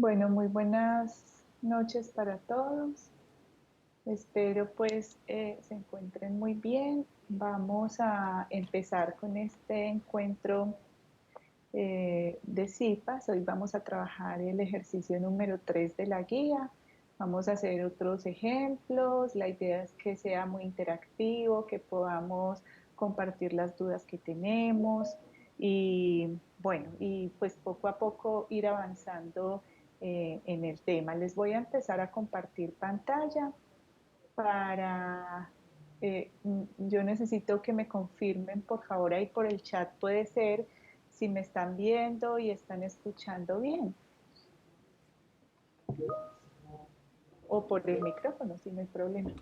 Bueno, muy buenas noches para todos. Espero pues se encuentren muy bien. Vamos a empezar con este encuentro de CIPAS. Hoy vamos a trabajar el ejercicio número 3 de la guía. Vamos a hacer otros ejemplos. La idea es que sea muy interactivo, que podamos compartir las dudas que tenemos y bueno, y pues poco a poco ir avanzando en el tema. Les voy a empezar a compartir pantalla para... yo necesito que me confirmen, por favor, ahí por el chat puede ser si me están viendo y están escuchando bien, o por el micrófono, si no hay problema.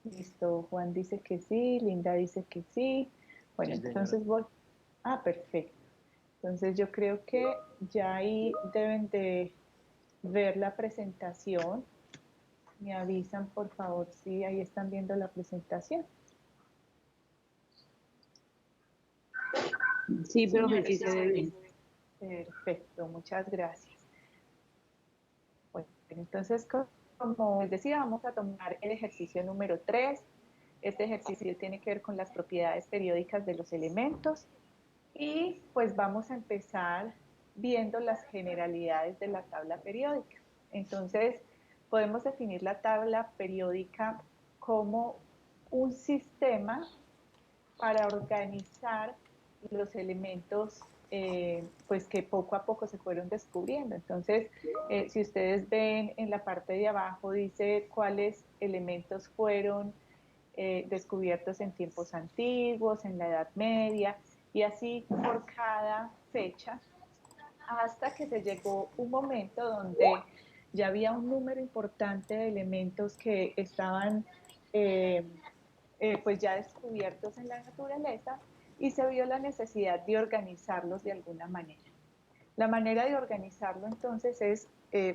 Listo, Juan dice que sí, Linda dice que sí. Bueno, Sí, señora. entonces voy. Ah, perfecto. Entonces yo creo que ya ahí deben de ver la presentación. Me avisan, por favor, si ahí están viendo la presentación. Sí, profe, sí se ve bien. Perfecto, muchas gracias. Bueno, entonces, como les decía, vamos a tomar el ejercicio número 3. Este ejercicio tiene que ver con las propiedades periódicas de los elementos y pues vamos a empezar viendo las generalidades de la tabla periódica. Entonces, podemos definir la tabla periódica como un sistema para organizar los elementos pues que poco a poco se fueron descubriendo. Entonces, si ustedes ven en la parte de abajo, dice cuáles elementos fueron descubiertos en tiempos antiguos, en la Edad Media, y así por cada fecha, hasta que se llegó un momento donde ya había un número importante de elementos que estaban eh, pues ya descubiertos en la naturaleza y se vio la necesidad de organizarlos de alguna manera. La manera de organizarlo entonces es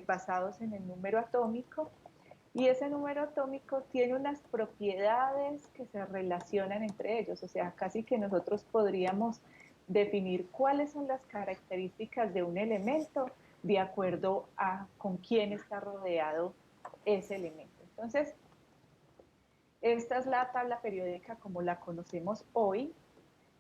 basados en el número atómico y ese número atómico tiene unas propiedades que se relacionan entre ellos, o sea, casi que nosotros podríamos definir cuáles son las características de un elemento de acuerdo a con quién está rodeado ese elemento. Entonces, esta es la tabla periódica como la conocemos hoy.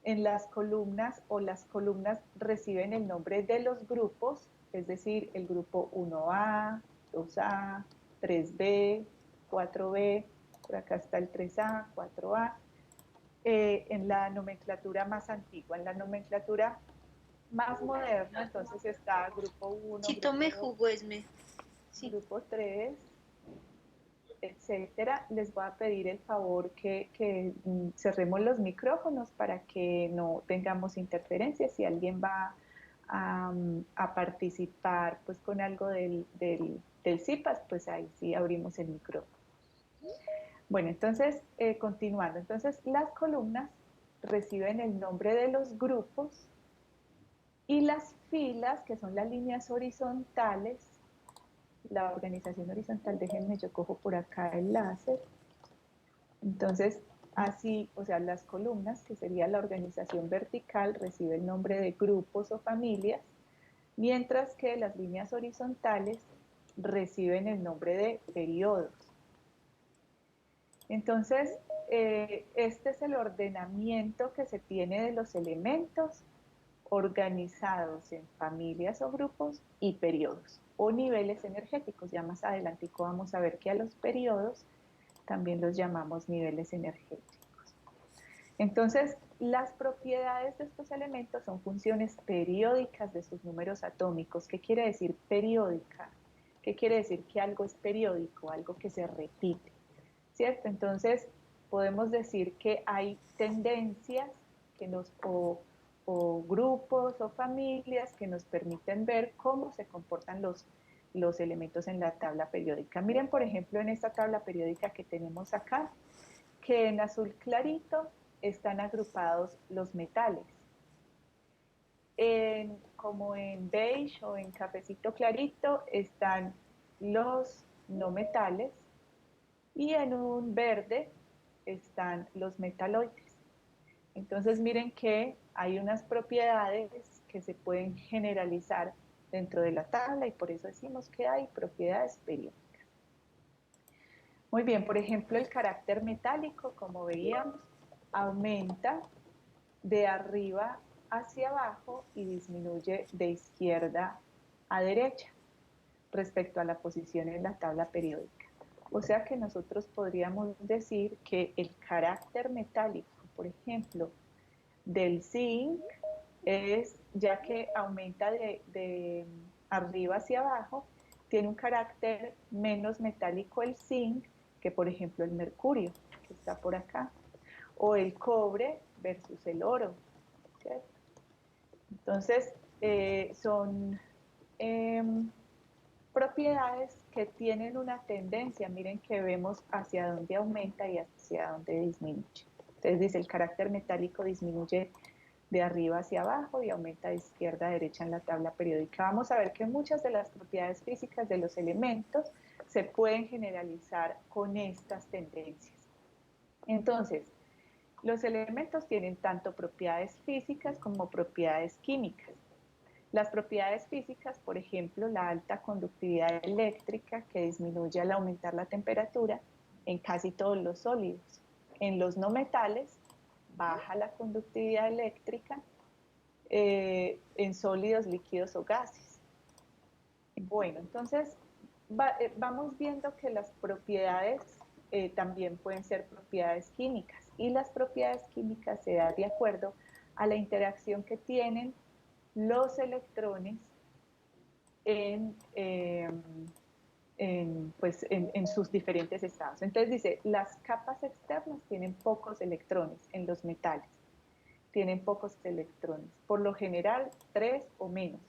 En las columnas o las columnas reciben el nombre de los grupos, es decir, el grupo 1A, 2A, 3B, 4B, por acá está el 3A, 4A, en la nomenclatura más antigua. En la nomenclatura más moderna, entonces está grupo 1, Si grupo tome 2, jugo, Esme. Sí. grupo 3, etcétera. Les voy a pedir el favor que cerremos los micrófonos para que no tengamos interferencias. Si alguien va a participar pues con algo del CIPAS, pues ahí sí abrimos el micrófono. Bueno, entonces, continuando. Entonces, las columnas reciben el nombre de los grupos y las filas, que son las líneas horizontales, la organización horizontal, déjenme, yo cojo por acá el láser. Entonces, así, o sea, las columnas, que sería la organización vertical, recibe el nombre de grupos o familias, mientras que las líneas horizontales reciben el nombre de periodos. Entonces, este es el ordenamiento que se tiene de los elementos organizados en familias o grupos y periodos o niveles energéticos. Ya más adelantico vamos a ver que a los periodos también los llamamos niveles energéticos. Entonces, las propiedades de estos elementos son funciones periódicas de sus números atómicos. ¿Qué quiere decir periódica? ¿Qué quiere decir que algo es periódico? Algo que se repite, ¿cierto? Entonces, podemos decir que hay tendencias que o grupos o familias que nos permiten ver cómo se comportan los elementos en la tabla periódica. Miren, por ejemplo, en esta tabla periódica que tenemos acá, que en azul clarito están agrupados los metales. Como en beige o en cafecito clarito están los no metales y en un verde están los metaloides. Entonces miren que hay unas propiedades que se pueden generalizar dentro de la tabla y por eso decimos que hay propiedades periódicas. Muy bien, por ejemplo, el carácter metálico, como veíamos, aumenta de arriba hacia abajo y disminuye de izquierda a derecha respecto a la posición en la tabla periódica. O sea que nosotros podríamos decir que el carácter metálico, por ejemplo, del zinc es, ya que aumenta de arriba hacia abajo, tiene un carácter menos metálico el zinc que, por ejemplo, el mercurio, que está por acá, o el cobre versus el oro, ¿cierto? Entonces, son propiedades que tienen una tendencia, miren que vemos hacia dónde aumenta y hacia dónde disminuye. Entonces dice, el carácter metálico disminuye de arriba hacia abajo y aumenta de izquierda a derecha en la tabla periódica. Vamos a ver que muchas de las propiedades físicas de los elementos se pueden generalizar con estas tendencias. Entonces, los elementos tienen tanto propiedades físicas como propiedades químicas. Las propiedades físicas, por ejemplo, la alta conductividad eléctrica que disminuye al aumentar la temperatura en casi todos los sólidos. En los no metales, baja la conductividad eléctrica en sólidos, líquidos o gases. Bueno, entonces vamos viendo que las propiedades también pueden ser propiedades químicas y las propiedades químicas se dan de acuerdo a la interacción que tienen los electrones en sus diferentes estados. Entonces dice, las capas externas tienen pocos electrones en los metales, tienen pocos electrones, por lo general 3 o menos,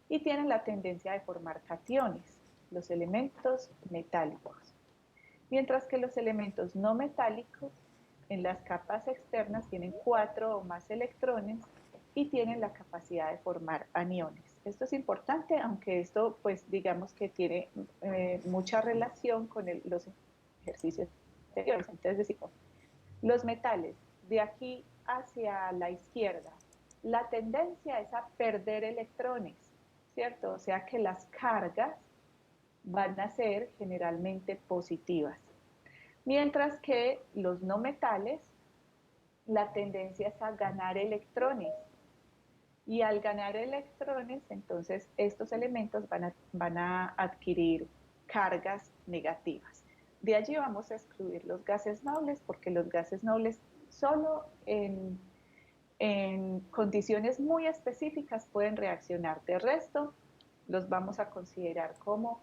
y tienen la tendencia de formar cationes, los elementos metálicos. Mientras que los elementos no metálicos en las capas externas tienen 4 o más electrones y tienen la capacidad de formar aniones. Esto es importante, aunque esto pues digamos que tiene mucha relación con los ejercicios anteriores. Entonces decimos, los metales de aquí hacia la izquierda, la tendencia es a perder electrones, ¿cierto? O sea que las cargas van a ser generalmente positivas. Mientras que los no metales, la tendencia es a ganar electrones. Y al ganar electrones, entonces estos elementos van a adquirir cargas negativas. De allí vamos a excluir los gases nobles, porque los gases nobles solo en condiciones muy específicas pueden reaccionar. De resto, los vamos a considerar como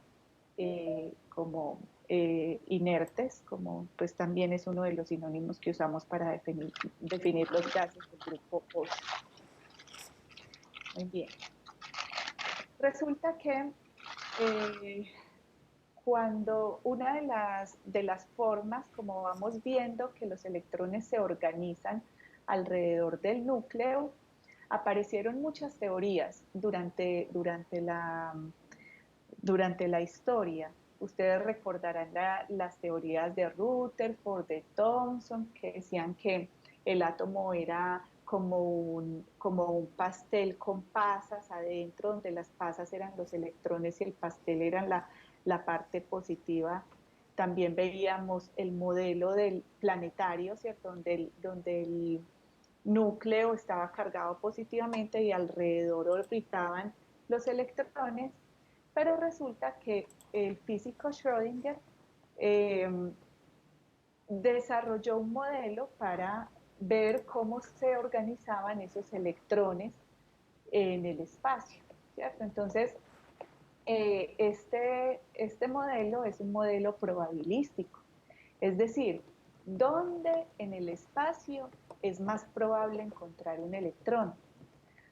inertes, como pues también es uno de los sinónimos que usamos para definir los gases del grupo 8. Muy bien. Resulta que cuando una de las formas, como vamos viendo que los electrones se organizan alrededor del núcleo, aparecieron muchas teorías durante la historia. Ustedes recordarán las teorías de Rutherford, de Thomson, que decían que el átomo era como un pastel con pasas adentro, donde las pasas eran los electrones y el pastel eran la parte positiva. También veíamos el modelo del planetario, ¿cierto? Donde el núcleo estaba cargado positivamente y alrededor orbitaban los electrones, pero resulta que el físico Schrödinger desarrolló un modelo para ver cómo se organizaban esos electrones en el espacio, ¿cierto? Entonces, este modelo es un modelo probabilístico, es decir, ¿dónde en el espacio es más probable encontrar un electrón?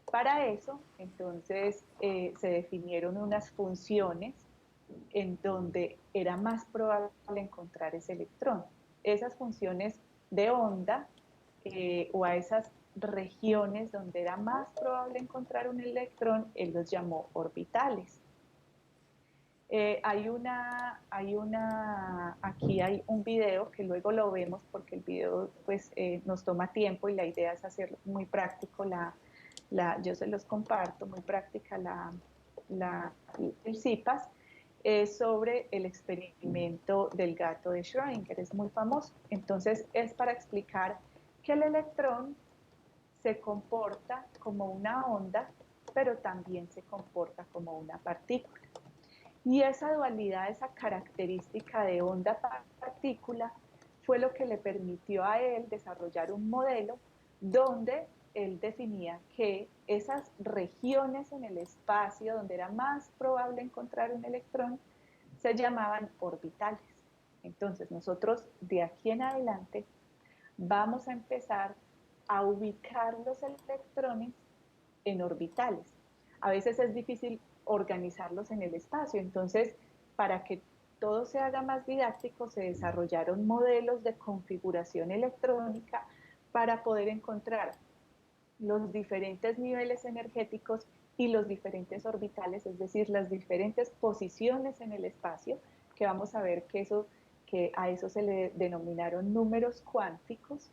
Para eso, entonces, se definieron unas funciones en donde era más probable encontrar ese electrón. Esas funciones de onda o a esas regiones donde era más probable encontrar un electrón, él los llamó orbitales. Aquí hay un video que luego lo vemos porque el video pues nos toma tiempo y la idea es hacer muy práctico yo se los comparto, muy práctica el CIPAS, es sobre el experimento del gato de Schrödinger, es muy famoso. Entonces es para explicar que el electrón se comporta como una onda, pero también se comporta como una partícula. Y esa dualidad, esa característica de onda-partícula, fue lo que le permitió a él desarrollar un modelo donde él definía que esas regiones en el espacio donde era más probable encontrar un electrón se llamaban orbitales. Entonces nosotros de aquí en adelante vamos a empezar a ubicar los electrones en orbitales. A veces es difícil organizarlos en el espacio, entonces para que todo se haga más didáctico se desarrollaron modelos de configuración electrónica para poder encontrar los diferentes niveles energéticos y los diferentes orbitales, es decir, las diferentes posiciones en el espacio, que vamos a ver que a eso se le denominaron números cuánticos,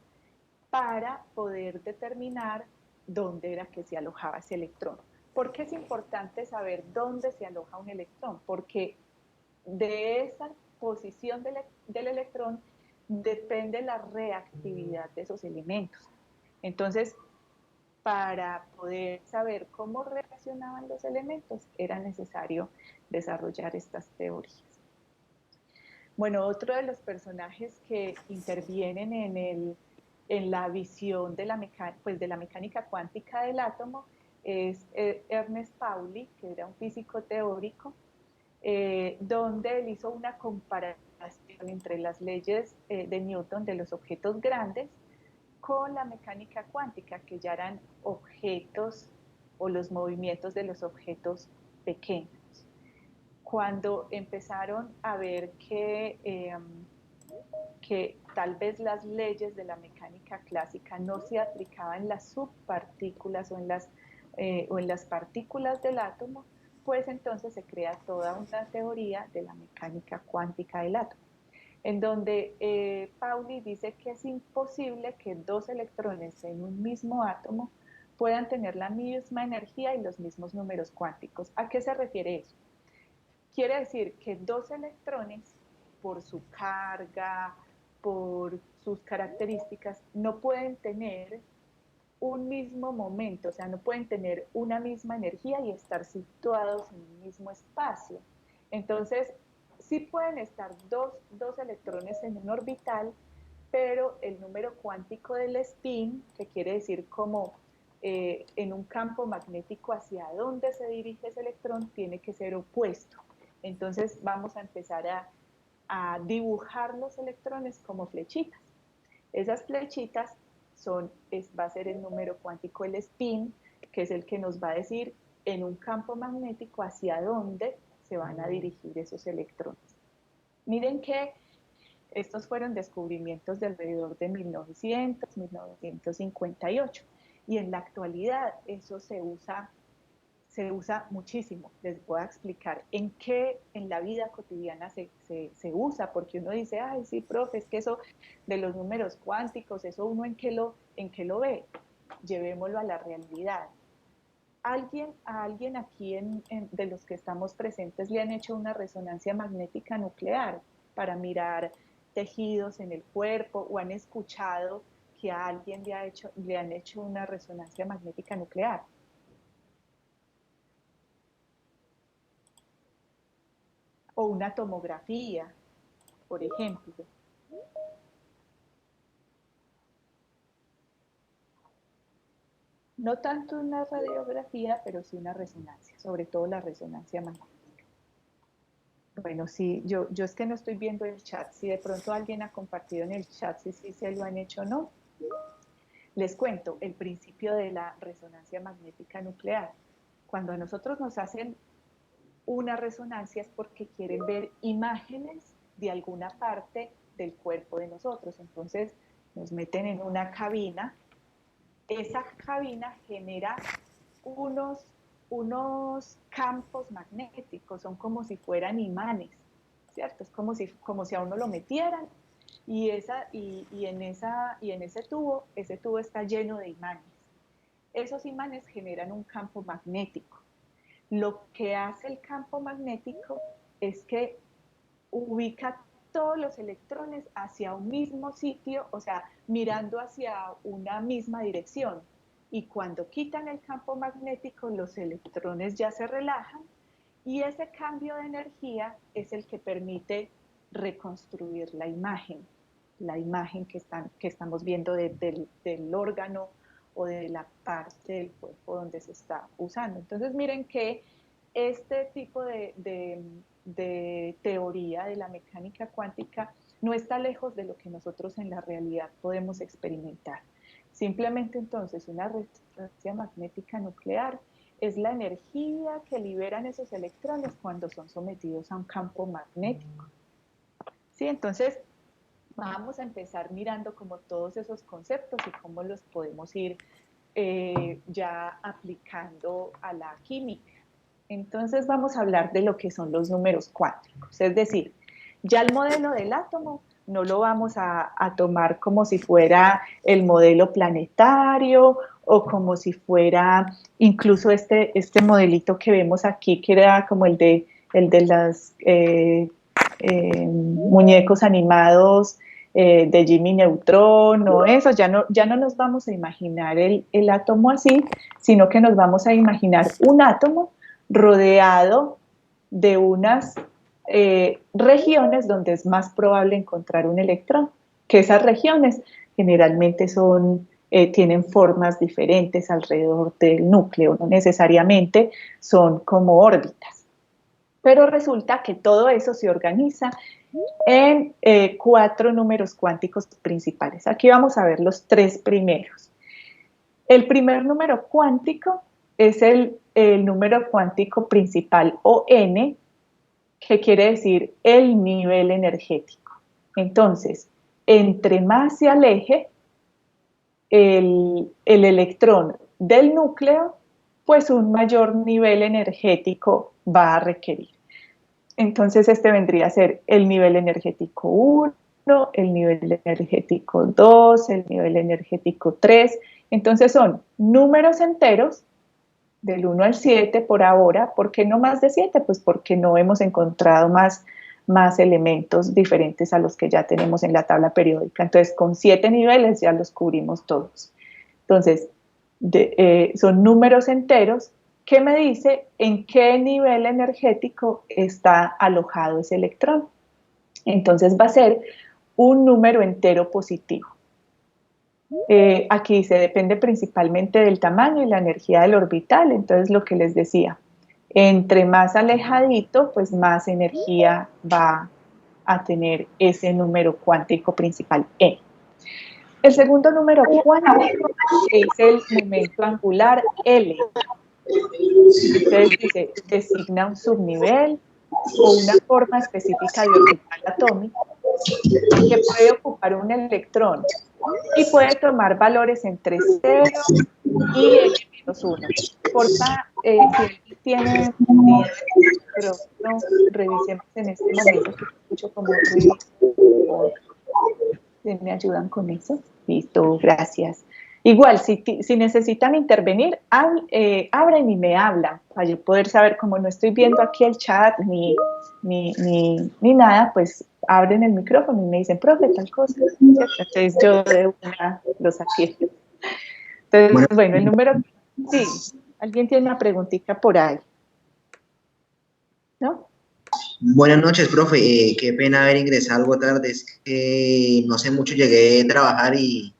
para poder determinar dónde era que se alojaba ese electrón. ¿Por qué es importante saber dónde se aloja un electrón? Porque de esa posición del electrón depende la reactividad de esos elementos. Entonces, para poder saber cómo reaccionaban los elementos, era necesario desarrollar estas teorías. Bueno, otro de los personajes que intervienen en la visión de de la mecánica cuántica del átomo es Ernest Pauli, que era un físico teórico, donde él hizo una comparación entre las leyes de Newton de los objetos grandes con la mecánica cuántica, que ya eran objetos o los movimientos de los objetos pequeños. Cuando empezaron a ver que tal vez las leyes de la mecánica clásica no se aplicaban en las subpartículas o en las partículas del átomo, pues entonces se crea toda una teoría de la mecánica cuántica del átomo, en donde Pauli dice que es imposible que dos electrones en un mismo átomo puedan tener la misma energía y los mismos números cuánticos. ¿A qué se refiere eso? Quiere decir que dos electrones, por su carga, por sus características, no pueden tener un mismo momento, o sea, no pueden tener una misma energía y estar situados en un mismo espacio. Entonces, sí pueden estar dos electrones en un orbital, pero el número cuántico del spin, que quiere decir como en un campo magnético hacia dónde se dirige ese electrón, tiene que ser opuesto. Entonces vamos a empezar a dibujar los electrones como flechitas. Esas flechitas va a ser el número cuántico, el spin, que es el que nos va a decir en un campo magnético hacia dónde se van a dirigir esos electrones. Miren que estos fueron descubrimientos de alrededor de 1900, 1958, y en la actualidad eso se usa muchísimo. Les voy a explicar en qué en la vida cotidiana se usa, porque uno dice, ay, sí, profe, es que eso de los números cuánticos, eso uno en qué lo ve. Llevémoslo a la realidad. A alguien aquí de los que estamos presentes le han hecho una resonancia magnética nuclear para mirar tejidos en el cuerpo, o han escuchado que a alguien le han hecho una resonancia magnética nuclear. O una tomografía, por ejemplo. No tanto una radiografía, pero sí una resonancia, sobre todo la resonancia magnética. Bueno, sí, yo es que no estoy viendo el chat. Si de pronto alguien ha compartido en el chat si se lo han hecho o no. Les cuento el principio de la resonancia magnética nuclear. Cuando a nosotros nos hacen una resonancia es porque quieren ver imágenes de alguna parte del cuerpo de nosotros. Entonces nos meten en una cabina. Esa cabina genera unos campos magnéticos, son como si fueran imanes, ¿cierto? Es como si a uno lo metieran y en ese tubo está lleno de imanes. Esos imanes generan un campo magnético. lo que hace el campo magnético es que ubica todos los electrones hacia un mismo sitio, o sea, mirando hacia una misma dirección. Y cuando quitan el campo magnético, los electrones ya se relajan y ese cambio de energía es el que permite reconstruir la imagen que estamos viendo del órgano o de la parte del cuerpo donde se está usando. Entonces miren que este tipo de teoría de la mecánica cuántica no está lejos de lo que nosotros en la realidad podemos experimentar. Simplemente entonces una resonancia magnética nuclear es la energía que liberan esos electrones cuando son sometidos a un campo magnético. ¿Sí? Entonces vamos a empezar mirando como todos esos conceptos y cómo los podemos ir ya aplicando a la química. Entonces vamos a hablar de lo que son los números cuánticos, es decir, ya el modelo del átomo no lo vamos a tomar como si fuera el modelo planetario o como si fuera incluso este modelito que vemos aquí, que era como el de los muñecos animados de Jimmy Neutron o eso, ya no nos vamos a imaginar el átomo así, sino que nos vamos a imaginar un átomo rodeado de unas regiones donde es más probable encontrar un electrón, que esas regiones generalmente tienen formas diferentes alrededor del núcleo, no necesariamente son como órbitas. Pero resulta que todo eso se organiza en 4 números cuánticos principales. Aquí vamos a ver los 3 primeros. El primer número cuántico es el número cuántico principal, o n, que quiere decir el nivel energético. Entonces, entre más se aleje el electrón del núcleo, pues un mayor nivel energético va a requerir. Entonces este vendría a ser el nivel energético 1, el nivel energético 2, el nivel energético 3. Entonces son números enteros del 1 al 7 por ahora. ¿Por qué no más de 7? Pues porque no hemos encontrado más elementos diferentes a los que ya tenemos en la tabla periódica. Entonces con 7 niveles ya los cubrimos todos. Entonces son números enteros que me dice en qué nivel energético está alojado ese electrón. Entonces va a ser un número entero positivo. Aquí se depende principalmente del tamaño y la energía del orbital. Entonces lo que les decía, entre más alejadito, pues más energía va a tener ese número cuántico principal E. El segundo número cuántico es el momento angular L. Entonces dice, designa un subnivel o una forma específica de orbital atómica que puede ocupar un electrón y puede tomar valores entre 0 y n-1. Porfa, si alguien tiene pero no, revisemos en este momento que escucho como ruido. ¿Me ayudan con eso? Listo, gracias. Igual, si necesitan intervenir, abren y me hablan para yo poder saber, como no estoy viendo aquí el chat ni nada, pues abren el micrófono y me dicen, profe, tal cosa. Entonces yo de una los atiendo. Entonces, bueno, el número... Sí, alguien tiene una preguntita por ahí, ¿no? Buenas noches, profe. Qué pena haber ingresado algo tarde. Es que no sé mucho, llegué a trabajar y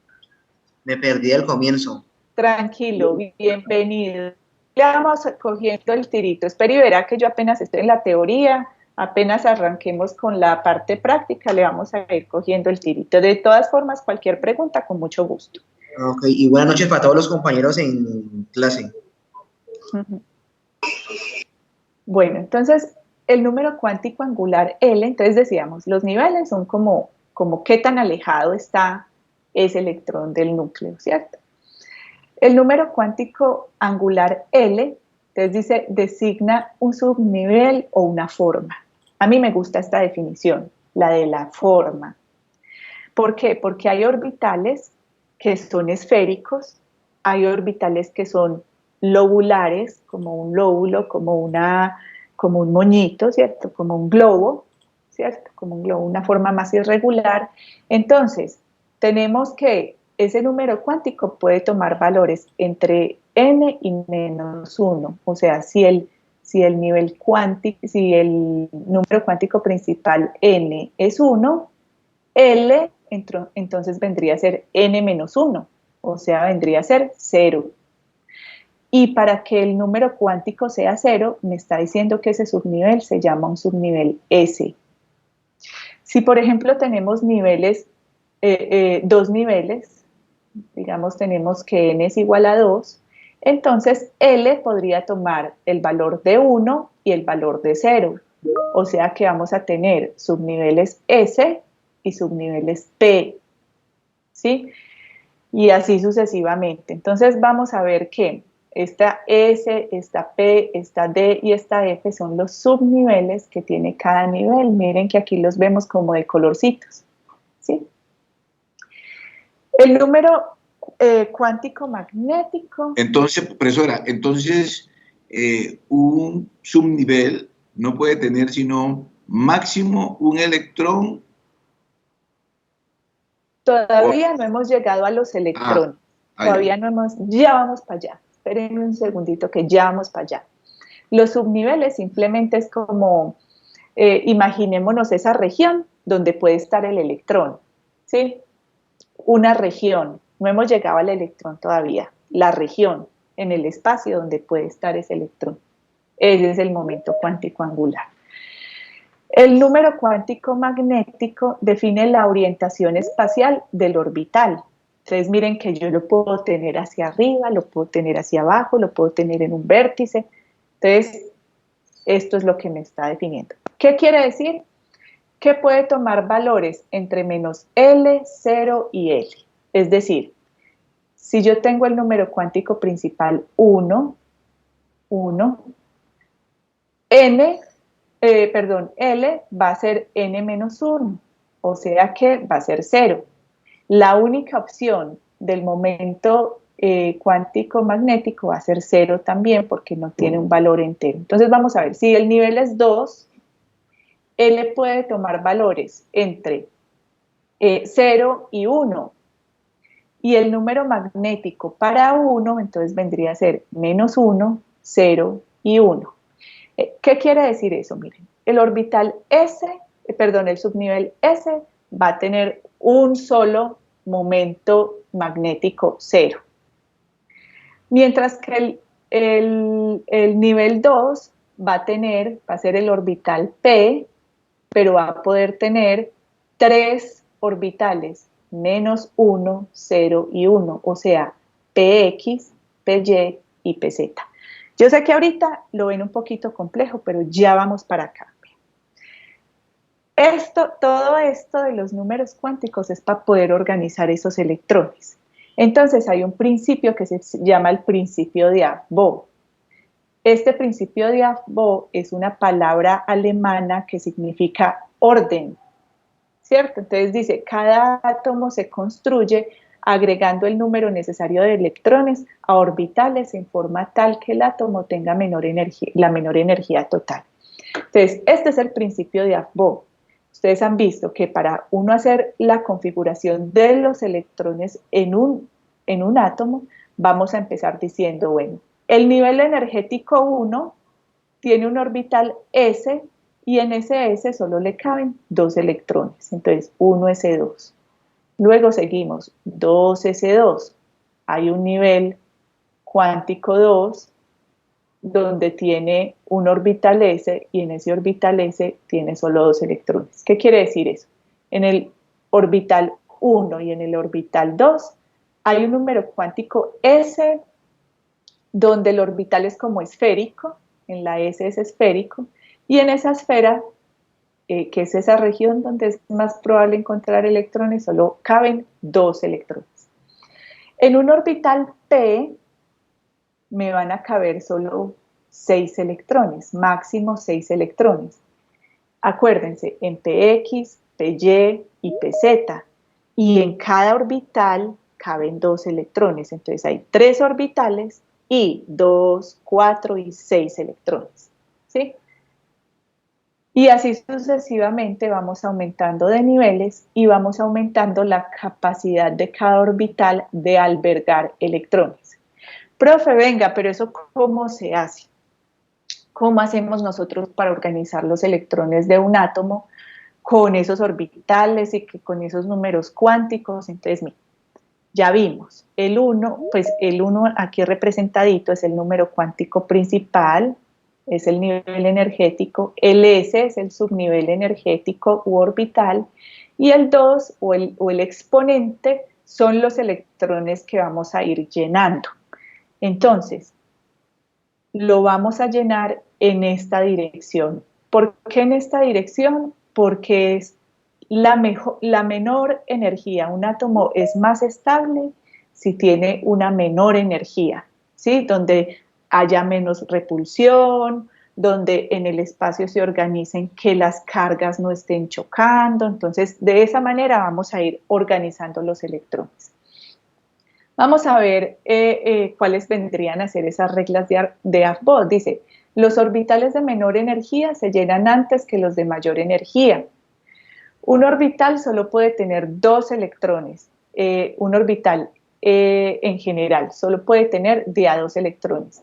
me perdí al comienzo. Tranquilo, bienvenido. Le vamos cogiendo el tirito. Espera y verá que yo apenas estoy en la teoría, apenas arranquemos con la parte práctica, le vamos a ir cogiendo el tirito. De todas formas, cualquier pregunta, con mucho gusto. Ok, y buenas noches para todos los compañeros en clase. Bueno, entonces, el número cuántico angular L, entonces decíamos, los niveles son como qué tan alejado está ese electrón del núcleo, ¿cierto? El número cuántico angular L, entonces dice, designa un subnivel o una forma. A mí me gusta esta definición, la de la forma. ¿Por qué? Porque hay orbitales que son esféricos, hay orbitales que son lobulares, como un lóbulo, como un moñito, ¿cierto? Como un globo, ¿cierto? Como un globo, una forma más irregular. Entonces, tenemos que ese número cuántico puede tomar valores entre n y menos 1. O sea, si el número cuántico principal n es 1, L entonces vendría a ser n menos 1, o sea, vendría a ser 0. Y para que el número cuántico sea 0, me está diciendo que ese subnivel se llama un subnivel S. Si, por ejemplo, tenemos dos niveles, digamos, tenemos que n es igual a 2, entonces L podría tomar el valor de 1 y el valor de 0. O sea que vamos a tener subniveles S y subniveles P, ¿sí? Y así sucesivamente. Entonces vamos a ver que esta S, esta P, esta D y esta F son los subniveles que tiene cada nivel. Miren que aquí los vemos como de colorcitos, ¿sí? El número cuántico magnético. Entonces, profesora, un subnivel no puede tener sino máximo un electrón. Todavía no hemos llegado a los electrones. Todavía no hemos, ya vamos para allá. Espérenme un segundito que ya vamos para allá. Los subniveles simplemente es como, imaginémonos esa región donde puede estar el electrón, ¿sí? Una región, no hemos llegado al electrón todavía, la región en el espacio donde puede estar ese electrón. Ese es el momento cuántico angular. El número cuántico magnético define la orientación espacial del orbital. Entonces miren que yo lo puedo tener hacia arriba, lo puedo tener hacia abajo, lo puedo tener en un vértice. Entonces, esto es lo que me está definiendo. ¿Qué quiere decir? Que puede tomar valores entre menos L, 0 y L. Es decir, si yo tengo el número cuántico principal 1, L va a ser n menos 1, o sea que va a ser 0. La única opción del momento cuántico magnético va a ser 0 también porque no tiene un valor entero. Entonces vamos a ver, si el nivel es 2, L puede tomar valores entre 0 y 1. Y el número magnético para 1, entonces vendría a ser menos 1, 0 y 1. ¿Qué quiere decir eso? Miren, el subnivel S va a tener un solo momento magnético 0. Mientras que el nivel 2 va a ser el orbital P, pero va a poder tener 3 orbitales, menos 1, 0 y 1, o sea, PX, PY y PZ. Yo sé que ahorita lo ven un poquito complejo, pero ya vamos para acá. Todo esto de los números cuánticos es para poder organizar esos electrones. Entonces hay un principio que se llama el principio de Aufbau. Este principio de Aufbau es una palabra alemana que significa orden, ¿cierto? Entonces dice, cada átomo se construye agregando el número necesario de electrones a orbitales en forma tal que el átomo tenga la menor energía total. Entonces, este es el principio de Aufbau. Ustedes han visto que para uno hacer la configuración de los electrones en un átomo, vamos a empezar diciendo, bueno, el nivel energético 1 tiene un orbital S y en ese S solo le caben 2 electrones, entonces 1s2. Luego seguimos, 2s2. Hay un nivel cuántico 2 donde tiene un orbital S y en ese orbital S tiene solo 2 electrones. ¿Qué quiere decir eso? En el orbital 1 y en el orbital 2 hay un número cuántico S donde el orbital es como esférico, en la S es esférico, y en esa esfera, que es esa región donde es más probable encontrar electrones, solo caben 2 electrones. En un orbital P me van a caber solo 6 electrones, máximo 6 electrones. Acuérdense, en PX, PY y PZ, y en cada orbital caben 2 electrones, entonces hay 3 orbitales y 2, 4 y 6 electrones, ¿sí? Y así sucesivamente vamos aumentando de niveles y vamos aumentando la capacidad de cada orbital de albergar electrones. Profe, venga, pero ¿eso cómo se hace? ¿Cómo hacemos nosotros para organizar los electrones de un átomo con esos orbitales y que con esos números cuánticos? Entonces, mira, ya vimos, el 1, pues el 1 aquí representadito es el número cuántico principal, es el nivel energético, el S es el subnivel energético u orbital, y el 2 o el exponente son los electrones que vamos a ir llenando. Entonces, lo vamos a llenar en esta dirección. ¿Por qué en esta dirección? Porque es la menor energía. Un átomo es más estable si tiene una menor energía, ¿sí? Donde haya menos repulsión, donde en el espacio se organicen que las cargas no estén chocando. Entonces, de esa manera vamos a ir organizando los electrones. Vamos a ver cuáles vendrían a ser esas reglas de Ampère. Dice, los orbitales de menor energía se llenan antes que los de mayor energía. Un orbital solo puede tener 2 electrones. Un orbital en general solo puede tener de a 2 electrones.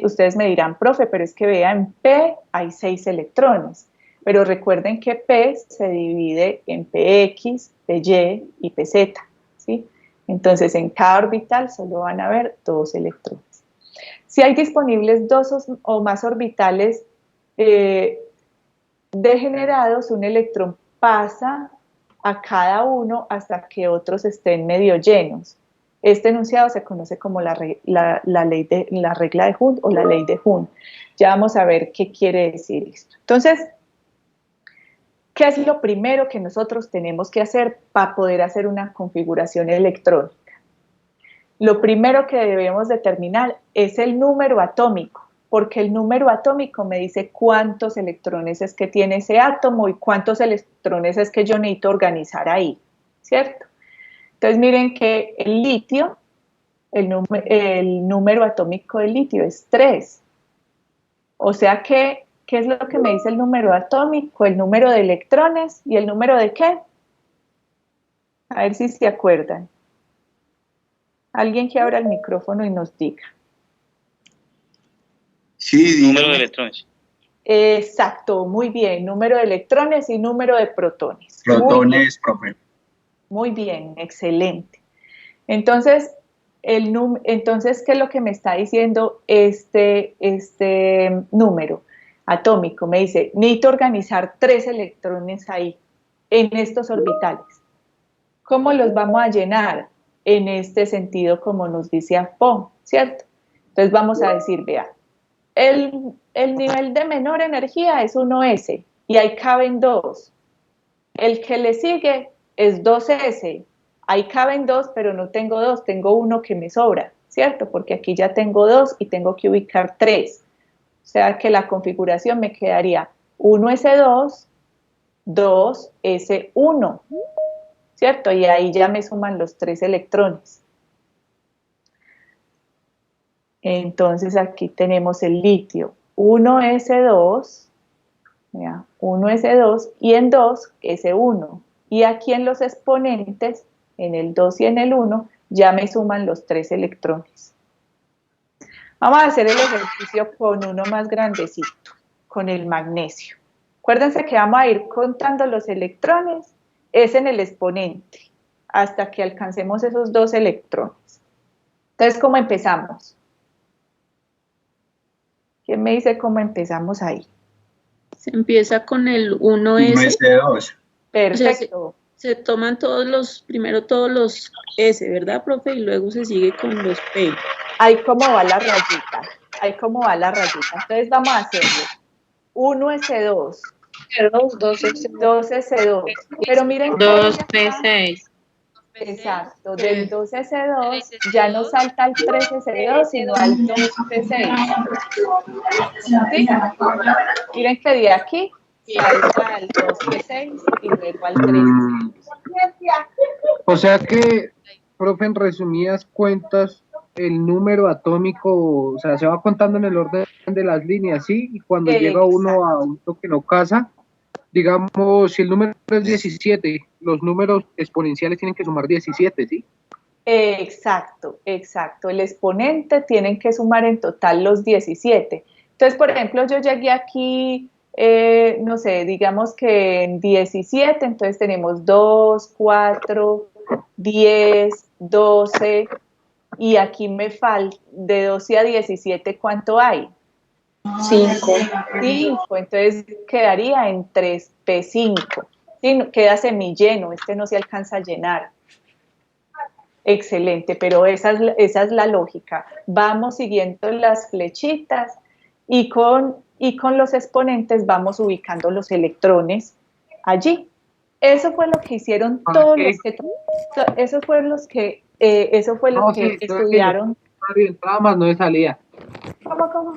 Ustedes me dirán, profe, pero es que vea, en P hay 6 electrones. Pero recuerden que P se divide en PX, PY y PZ, ¿sí? Entonces, en cada orbital solo van a haber 2 electrones. Si hay disponibles 2 o más orbitales degenerados, un electrón pasa a cada uno hasta que otros estén medio llenos. Este enunciado se conoce como la regla de Hund o la ley de Hund. Ya vamos a ver qué quiere decir esto. Entonces, ¿qué es lo primero que nosotros tenemos que hacer para poder hacer una configuración electrónica? Lo primero que debemos determinar es el número atómico, porque el número atómico me dice cuántos electrones es que tiene ese átomo y cuántos electrones es que yo necesito organizar ahí, ¿cierto? Entonces miren que el litio, el número atómico del litio es 3. O sea que, ¿qué es lo que me dice el número atómico? El número de electrones y el número de ¿qué? A ver si se acuerdan. Alguien que abra el micrófono y nos diga. Sí, Número de electrones. Exacto, muy bien. Número de electrones y número de protones. protones, profe. Muy bien, excelente. Entonces, entonces, ¿qué es lo que me está diciendo este número atómico? Me dice, necesito organizar 3 electrones ahí, en estos orbitales. ¿Cómo los vamos a llenar? En este sentido, como nos dice Ampère, ¿cierto? Entonces vamos a decir, vea, el nivel de menor energía es 1S y ahí caben 2. El que le sigue es 2S. Ahí caben 2, pero no tengo 2, tengo 1 que me sobra, ¿cierto? Porque aquí ya tengo 2 y tengo que ubicar 3. O sea que la configuración me quedaría 1S2, 2S1, ¿cierto? Y ahí ya me suman los 3 electrones. Entonces aquí tenemos el litio, 1S2, 1S2 y en 2, S1. Y aquí en los exponentes, en el 2 y en el 1, ya me suman los 3 electrones. Vamos a hacer el ejercicio con uno más grandecito, con el magnesio. Acuérdense que vamos a ir contando los electrones, es en el exponente, hasta que alcancemos esos 2 electrones. Entonces, ¿cómo empezamos? ¿Quién me dice cómo empezamos ahí? Se empieza con el 1S. 1S2. Perfecto. O sea, se toman primero todos los S, ¿verdad, profe? Y luego se sigue con los P. Ahí cómo va la rayita. Ahí cómo va la rayita. Entonces vamos a hacerlo. 1S2. 2S2. Pero miren 2P6. Exacto, del 2S2 ya no salta al 3S2, sino al 2P6. ¿Sí? Miren que de aquí salta al 2P6 y luego al 3S2. O sea que, profe, en resumidas cuentas, el número atómico, o sea, se va contando en el orden de las líneas, ¿sí? Y cuando llega uno a un que no casa, digamos, si el número es 17, los números exponenciales tienen que sumar 17, ¿sí? Exacto, exacto. El exponente tienen que sumar en total los 17. Entonces, por ejemplo, yo llegué aquí, no sé, digamos que en 17, entonces tenemos 2, 4, 10, 12, y aquí me falta de 12 a 17, ¿cuánto hay? 5. 5, entonces quedaría en 3p5. Sí, queda semilleno, este no se alcanza a llenar. Excelente, pero esa es la lógica. Vamos siguiendo las flechitas y con los exponentes vamos ubicando los electrones allí. Eso fue lo que hicieron todos los que, eso fue lo que estudiaron. Nada más no me salía. ¿Cómo?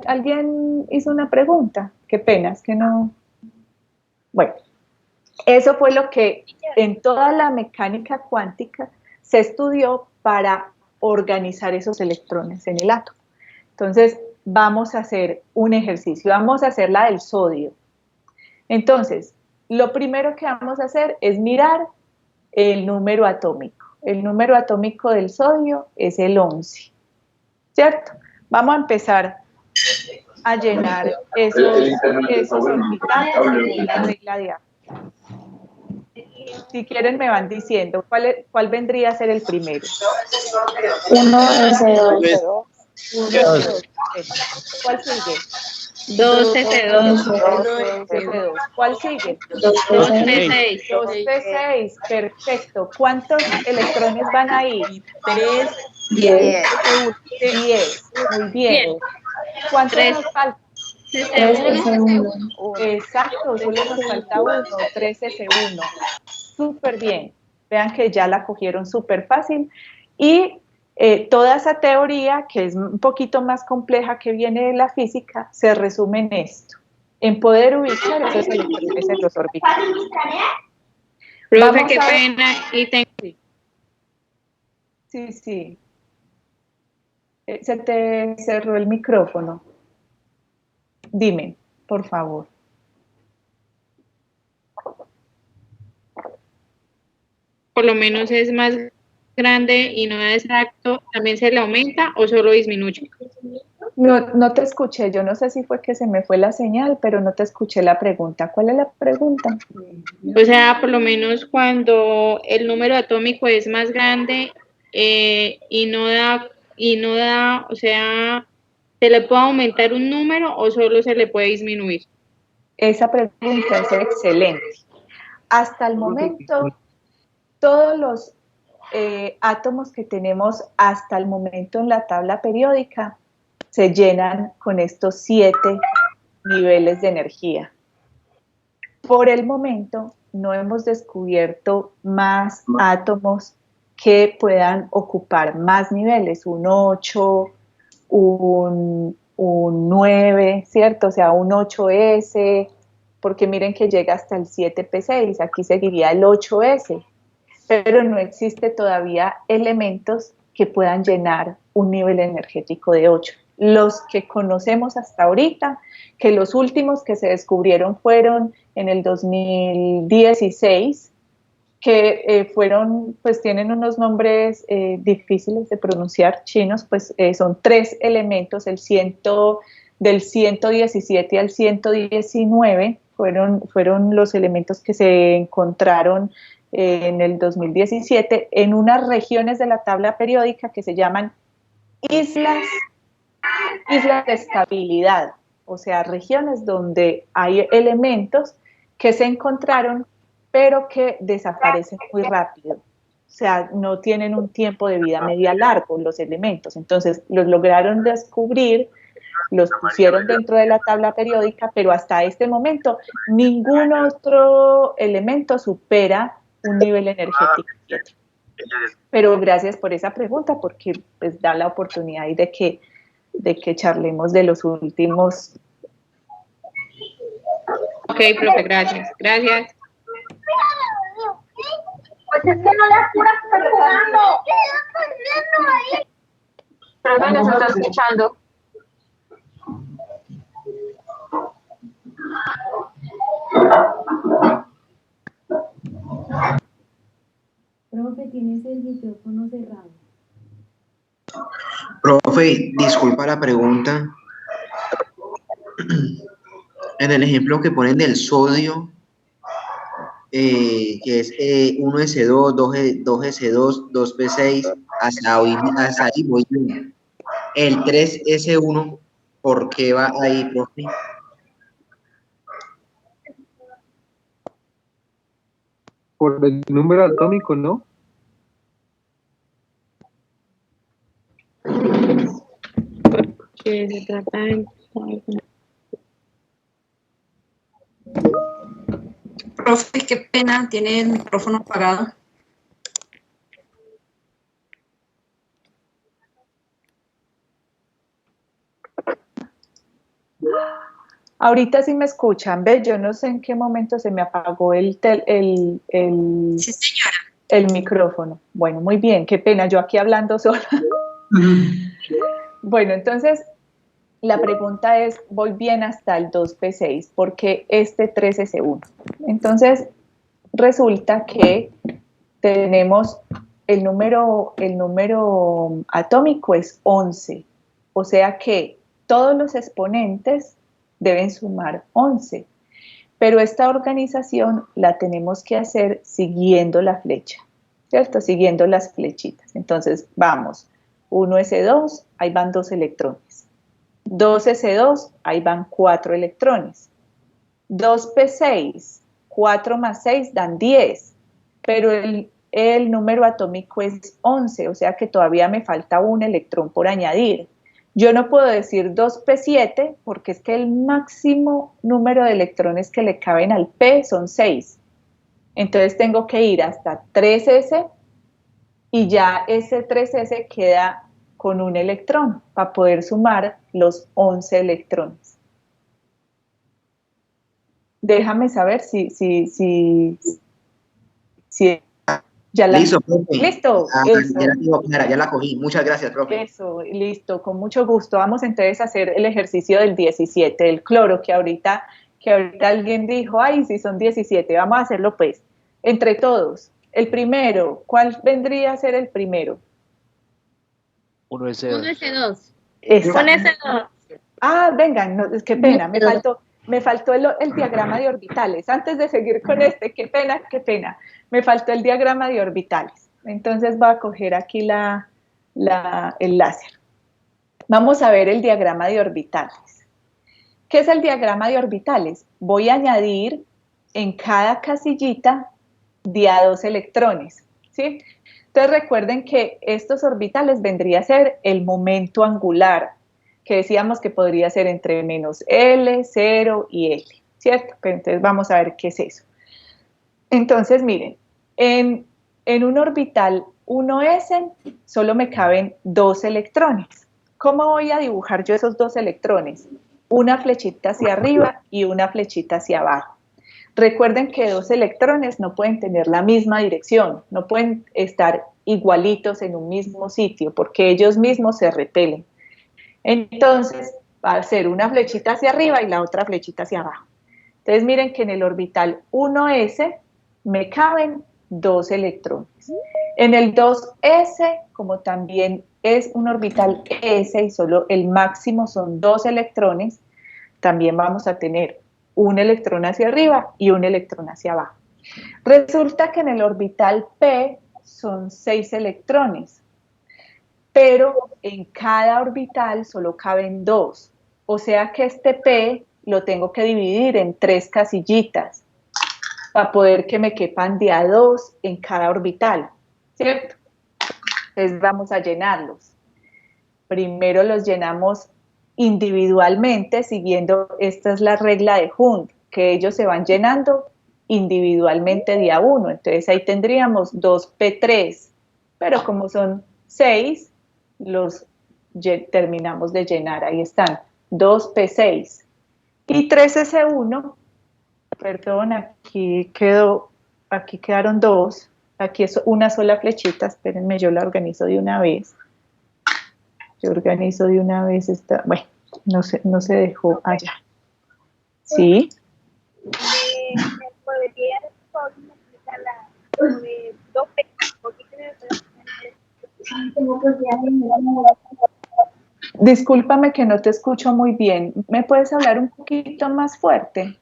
¿Alguien hizo una pregunta? Qué pena, es que no. Bueno. Eso fue lo que en toda la mecánica cuántica se estudió para organizar esos electrones en el átomo. Entonces, vamos a hacer un ejercicio, vamos a hacer la del sodio. Entonces, lo primero que vamos a hacer es mirar el número atómico. El número atómico del sodio es el 11, ¿cierto? Vamos a empezar a llenar esos orbitales según la regla de Ahmed. Si quieren me van diciendo cuál vendría a ser el primero. 1S2. ¿Cuál sigue? 2S2. ¿Cuál sigue? 2P6. 2p6, perfecto. ¿Cuántos electrones van ahí? 3. 10. 10, muy bien. ¿Cuántos nos faltan? 3S1. Exacto, solo nos falta uno, 3S1. Súper bien. Vean que ya la cogieron súper fácil. Y toda esa teoría, que es un poquito más compleja que viene de la física, se resume en esto, en poder ubicar esos electrones en los orbitales. Profe, qué pena. Y Sí. Se te cerró el micrófono. Dime, por favor. por lo menos es más grande y no es exacto, ¿también se le aumenta o solo disminuye? No te escuché, yo no sé si fue que se me fue la señal, pero no te escuché la pregunta. ¿Cuál es la pregunta? O sea, por lo menos cuando el número atómico es más grande y no da, o sea, ¿se le puede aumentar un número o solo se le puede disminuir? Esa pregunta es excelente. Hasta el momento, todos los átomos que tenemos hasta el momento en la tabla periódica se llenan con estos 7 niveles de energía. Por el momento no hemos descubierto más átomos que puedan ocupar más niveles, un 8, un 9, ¿cierto? O sea, un 8S, porque miren que llega hasta el 7P6, aquí seguiría el 8S, pero no existe todavía elementos que puedan llenar un nivel energético de 8. Los que conocemos hasta ahorita, que los últimos que se descubrieron fueron en el 2016, que fueron, pues tienen unos nombres difíciles de pronunciar, chinos, pues son 3 elementos, del 117 al 119, fueron los elementos que se encontraron en el 2017 en unas regiones de la tabla periódica que se llaman islas de estabilidad, o sea, regiones donde hay elementos que se encontraron pero que desaparecen muy rápido. O sea, no tienen un tiempo de vida media largo los elementos. Entonces, los lograron descubrir, los pusieron dentro de la tabla periódica, pero hasta este momento ningún otro elemento supera un nivel energético 7. Pero gracias por esa pregunta, porque pues da la oportunidad de que charlemos de los últimos. Ok, profe, gracias. Es que no le apuras, estoy jugando. ¿Qué estoy viendo ahí? Pero no se está escuchando. Profe, tienes el micrófono cerrado. Profe, disculpa la pregunta. En el ejemplo que ponen del sodio, que es 1S2, 2S2, 2P6, hasta ahí voy bien. El 3S1, ¿por qué va ahí, profe? Por el número atómico, ¿no? Que se trata de... Profe, qué pena, tiene el micrófono apagado. Ahorita sí me escuchan, ¿ves? Yo no sé en qué momento se me apagó Sí, señora. el micrófono. Bueno, muy bien, qué pena, yo aquí hablando sola. Bueno, entonces la pregunta es, voy bien hasta el 2P6, ¿por qué este 3S1? Entonces, resulta que tenemos el número atómico es 11, o sea que todos los exponentes deben sumar 11, pero esta organización la tenemos que hacer siguiendo la flecha, ¿cierto? Siguiendo las flechitas. Entonces, vamos, 1S2, ahí van 2 electrones. 2S2, ahí van 4 electrones. 2P6, 4 más 6 dan 10, pero el número atómico es 11, o sea que todavía me falta un electrón por añadir. Yo no puedo decir 2P7 porque es que el máximo número de electrones que le caben al P son 6. Entonces tengo que ir hasta 3S y ya ese 3S queda con un electrón para poder sumar los 11 electrones. Déjame saber si ya la... Listo, profe. Listo. Ya la tengo clara, ya la cogí. Muchas gracias, profe. Eso, listo, con mucho gusto. Vamos entonces a hacer el ejercicio del 17, el cloro, que ahorita alguien dijo, ay, si son 17, vamos a hacerlo pues, entre todos. El primero, ¿cuál vendría a ser el primero? 1S2. 1S2. Exacto. 1S2. Ah, vengan, no, qué pena, me faltó el diagrama de orbitales. Antes de seguir con qué pena. Me faltó el diagrama de orbitales. Entonces voy a coger aquí el láser. Vamos a ver el diagrama de orbitales. ¿Qué es el diagrama de orbitales? Voy a añadir en cada casillita de a 2 electrones, ¿sí? Entonces recuerden que estos orbitales vendría a ser el momento angular, que decíamos que podría ser entre menos L, 0 y L, ¿cierto? Pero entonces vamos a ver qué es eso. Entonces, miren, en un orbital 1s solo me caben 2 electrones. ¿Cómo voy a dibujar yo esos 2 electrones? Una flechita hacia arriba y una flechita hacia abajo. Recuerden que 2 electrones no pueden tener la misma dirección, no pueden estar igualitos en un mismo sitio porque ellos mismos se repelen. Entonces, va a ser una flechita hacia arriba y la otra flechita hacia abajo. Entonces, miren que en el orbital 1s me caben 2 electrones. En el 2s, como también es un orbital s y solo el máximo son 2 electrones, también vamos a tener un electrón hacia arriba y un electrón hacia abajo. Resulta que en el orbital p son 6 electrones, pero en cada orbital solo caben 2, o sea que este P lo tengo que dividir en 3 casillitas para poder que me quepan de a 2 en cada orbital, ¿cierto? Entonces vamos a llenarlos. Primero los llenamos individualmente, siguiendo, esta es la regla de Hund, que ellos se van llenando individualmente de a 1, entonces ahí tendríamos 2P3, pero como son 6, los terminamos de llenar, ahí están, 2P6 y 3S1, perdón, aquí quedaron 2, Aquí es una sola flechita, espérenme, yo la organizo de una vez. Yo organizo de una vez esta, bueno, no se dejó allá. ¿Sí? Discúlpame que no te escucho muy bien. ¿Me puedes hablar un poquito más fuerte?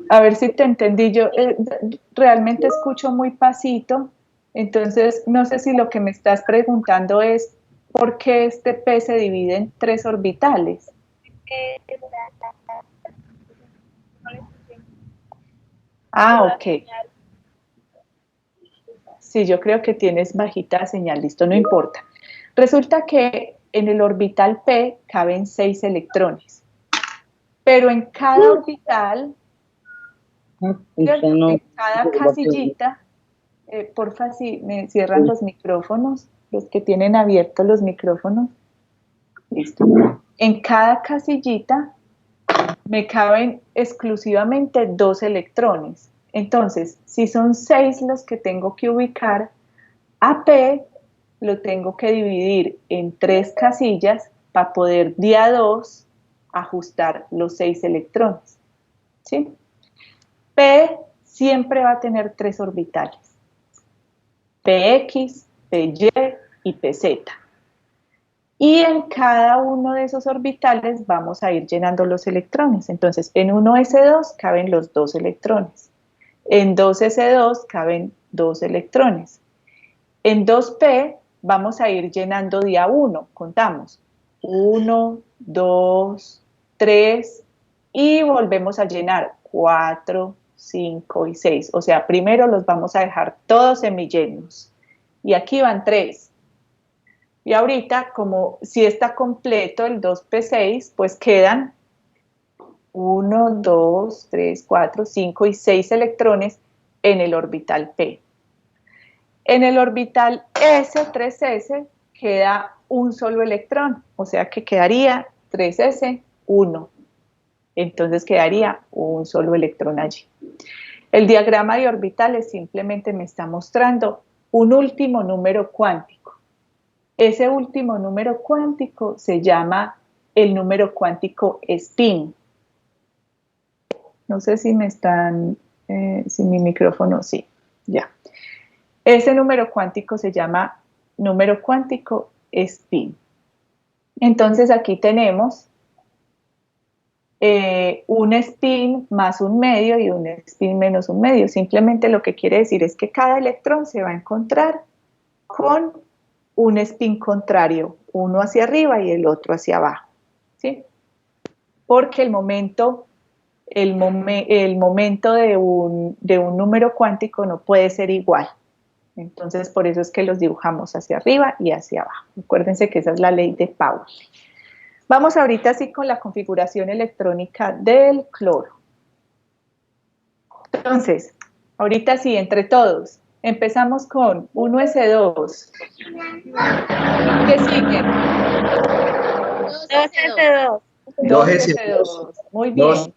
A ver si te entendí. Yo realmente escucho muy pasito, entonces no sé si lo que me estás preguntando es ¿por qué este P se divide en 3 orbitales? Ah, ok. Sí, yo creo que tienes bajita señal, listo, no importa. Resulta que en el orbital P caben 6 electrones, pero en cada orbital, en cada casillita, porfa, si me cierran los micrófonos, los que tienen abiertos los micrófonos, listo. En cada casillita me caben exclusivamente 2 electrones. Entonces, si son 6 los que tengo que ubicar, a P lo tengo que dividir en 3 casillas para poder de a 2 ajustar los 6 electrones. ¿Sí? P siempre va a tener 3 orbitales. PX, PY y PZ. Y en cada uno de esos orbitales vamos a ir llenando los electrones. Entonces, en 1s2 caben los 2 electrones. En 2s2 caben 2 electrones. En 2p vamos a ir llenando de a 1. Contamos. 1, 2, 3 y volvemos a llenar 4, 5 y 6. O sea, primero los vamos a dejar todos semillenos. Y aquí van 3. Y ahorita, como si está completo el 2p6, pues quedan 1, 2, 3, 4, 5 y 6 electrones en el orbital P. En el orbital S3s queda un solo electrón, o sea que quedaría 3s, 1. Entonces quedaría un solo electrón allí. El diagrama de orbitales simplemente me está mostrando un último número cuántico. Ese último número cuántico se llama el número cuántico spin. No sé si me están, si mi micrófono, sí, ya. Ese número cuántico se llama número cuántico spin. Entonces aquí tenemos un spin más un medio y un spin menos un medio. Simplemente lo que quiere decir es que cada electrón se va a encontrar con un spin contrario, uno hacia arriba y el otro hacia abajo, ¿sí? Porque el momento de un número cuántico no puede ser igual. Entonces, por eso es que los dibujamos hacia arriba y hacia abajo. Acuérdense que esa es la ley de Pauli. Vamos ahorita sí con la configuración electrónica del cloro. Entonces, ahorita sí, entre todos, empezamos con 1s2. ¿Qué sigue? 2s2. 2s2. Muy bien.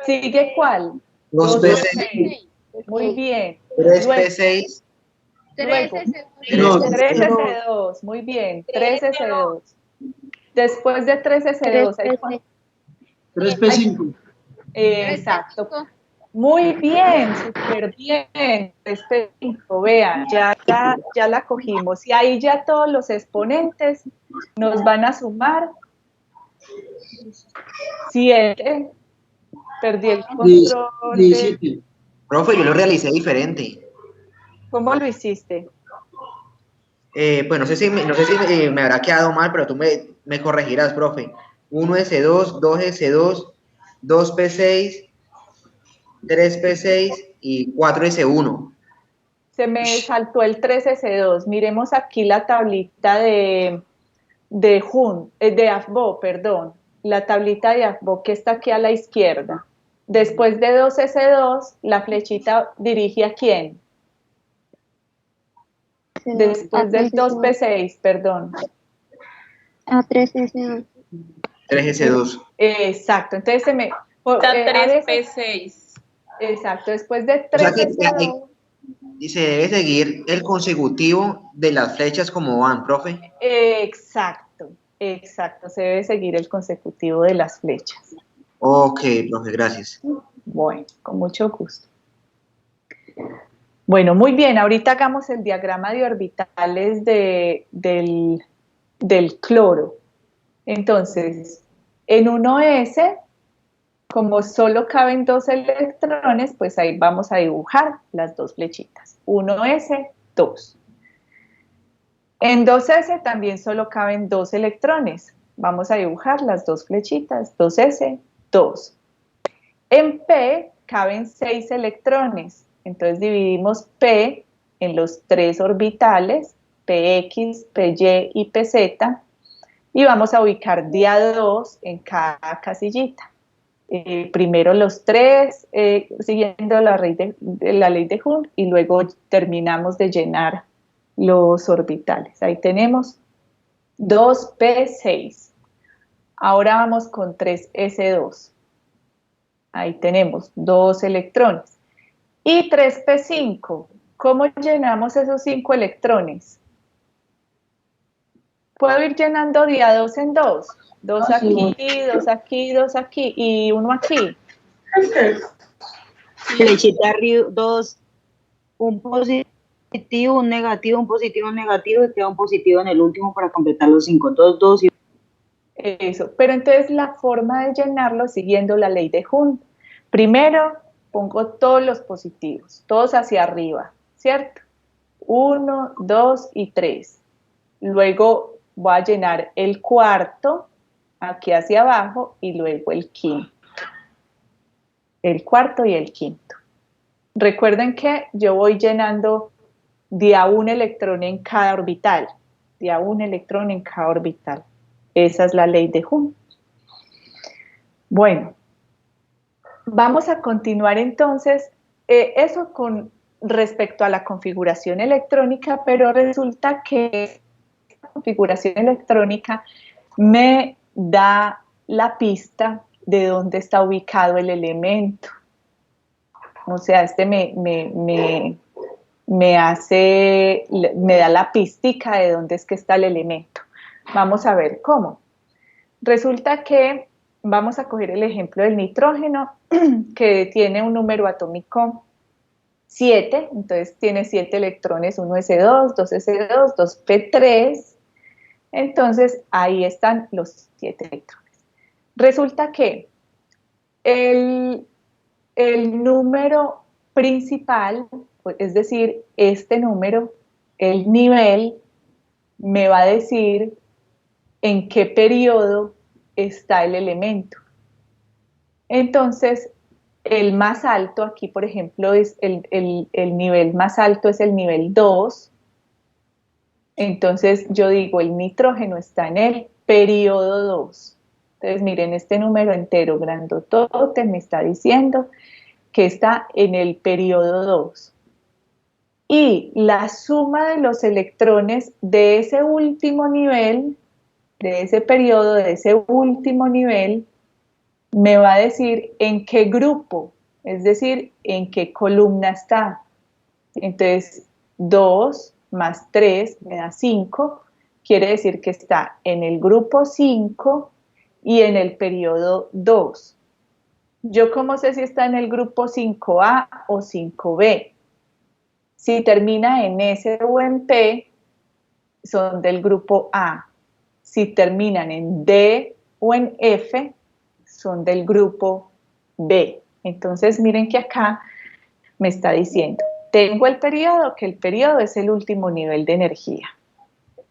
¿Sigue cuál? 2p6. Muy bien. 3p6. Luego, 3s2. 3s2. Muy bien. 3s2. Después de 3s2. 3p5. Exacto. Muy bien, súper bien. 3p5, vean, ya la cogimos. Y ahí ya todos los exponentes nos van a sumar 7. Perdí el control. 17. Profe, yo lo realicé diferente. ¿Cómo lo hiciste? Pues no sé si me habrá quedado mal, pero tú me corregirás, profe. 1s2, 2s2, 2p6, 3p6 y 4s1. Se me saltó el 3s2. Miremos aquí la tablita de AFBO, perdón. La tablita de AFBO que está aquí a la izquierda. Después de 2s2, la flechita dirige ¿a quién? Después del 2p6, perdón. A3S2. 3S2. Exacto, entonces se me... Está a veces- 3P6. exacto, después de O sea que 3s2... y se debe seguir el consecutivo de las flechas como van, profe. Exacto, exacto, se debe seguir el consecutivo de las flechas. Ok, profe, gracias. Bueno, con mucho gusto. Bueno, muy bien, ahorita hagamos el diagrama de orbitales del cloro. Entonces, en 1s, como solo caben 2 electrones, pues ahí vamos a dibujar las 2 flechitas. 1s, 2. En 2s también solo caben 2 electrones. Vamos a dibujar las 2 flechitas, 2s, 2. En P caben 6 electrones. Entonces dividimos P en los 3 orbitales, PX, PY y PZ, y vamos a ubicar día 2 en cada casillita. Primero los 3, siguiendo la ley de Hund, y luego terminamos de llenar los orbitales. Ahí tenemos 2p6. Ahora vamos con 3s2. Ahí tenemos 2 electrones. Y 3p5. ¿Cómo llenamos esos 5 electrones? Puedo ir llenando día 2 en 2. 2 aquí, 2 aquí, 2 aquí y 1 aquí. Flechita arriba, 2, un positivo, un negativo, un positivo, un negativo, y queda un positivo en el último para completar los 5. 2, 2 y... Eso, pero entonces la forma de llenarlo siguiendo la ley de Hund. Primero pongo todos los positivos, todos hacia arriba, ¿cierto? 1, 2 y 3. Luego voy a llenar el cuarto aquí hacia abajo y luego el quinto. El cuarto y el quinto. Recuerden que yo voy llenando de a un electrón en cada orbital. De a un electrón en cada orbital. Esa es la ley de Hund. Bueno, vamos a continuar entonces, eso con respecto a la configuración electrónica, pero resulta que esta configuración electrónica me da la pista de dónde está ubicado el elemento. O sea, me da la pistica de dónde es que está el elemento. Vamos a ver cómo. Resulta que vamos a coger el ejemplo del nitrógeno, que tiene un número atómico 7, entonces tiene 7 electrones, 1s2, 2s2, 2p3, entonces ahí están los 7 electrones. Resulta que el número principal, es decir, este número, el nivel, me va a decir en qué periodo está el elemento. Entonces, el más alto aquí, por ejemplo, es el nivel más alto es el nivel 2. Entonces, yo digo, el nitrógeno está en el periodo 2. Entonces, miren, este número entero grandotote me está diciendo que está en el periodo 2. Y la suma de los electrones de ese último nivel, de ese periodo, de ese último nivel, me va a decir en qué grupo, es decir, en qué columna está. Entonces, 2 más 3 me da 5, quiere decir que está en el grupo 5 y en el periodo 2. ¿Yo cómo sé si está en el grupo 5A o 5B? Si termina en S o en P, son del grupo A. Si terminan en D o en F, son del grupo B. Entonces, miren que acá me está diciendo, tengo el periodo, que el periodo es el último nivel de energía.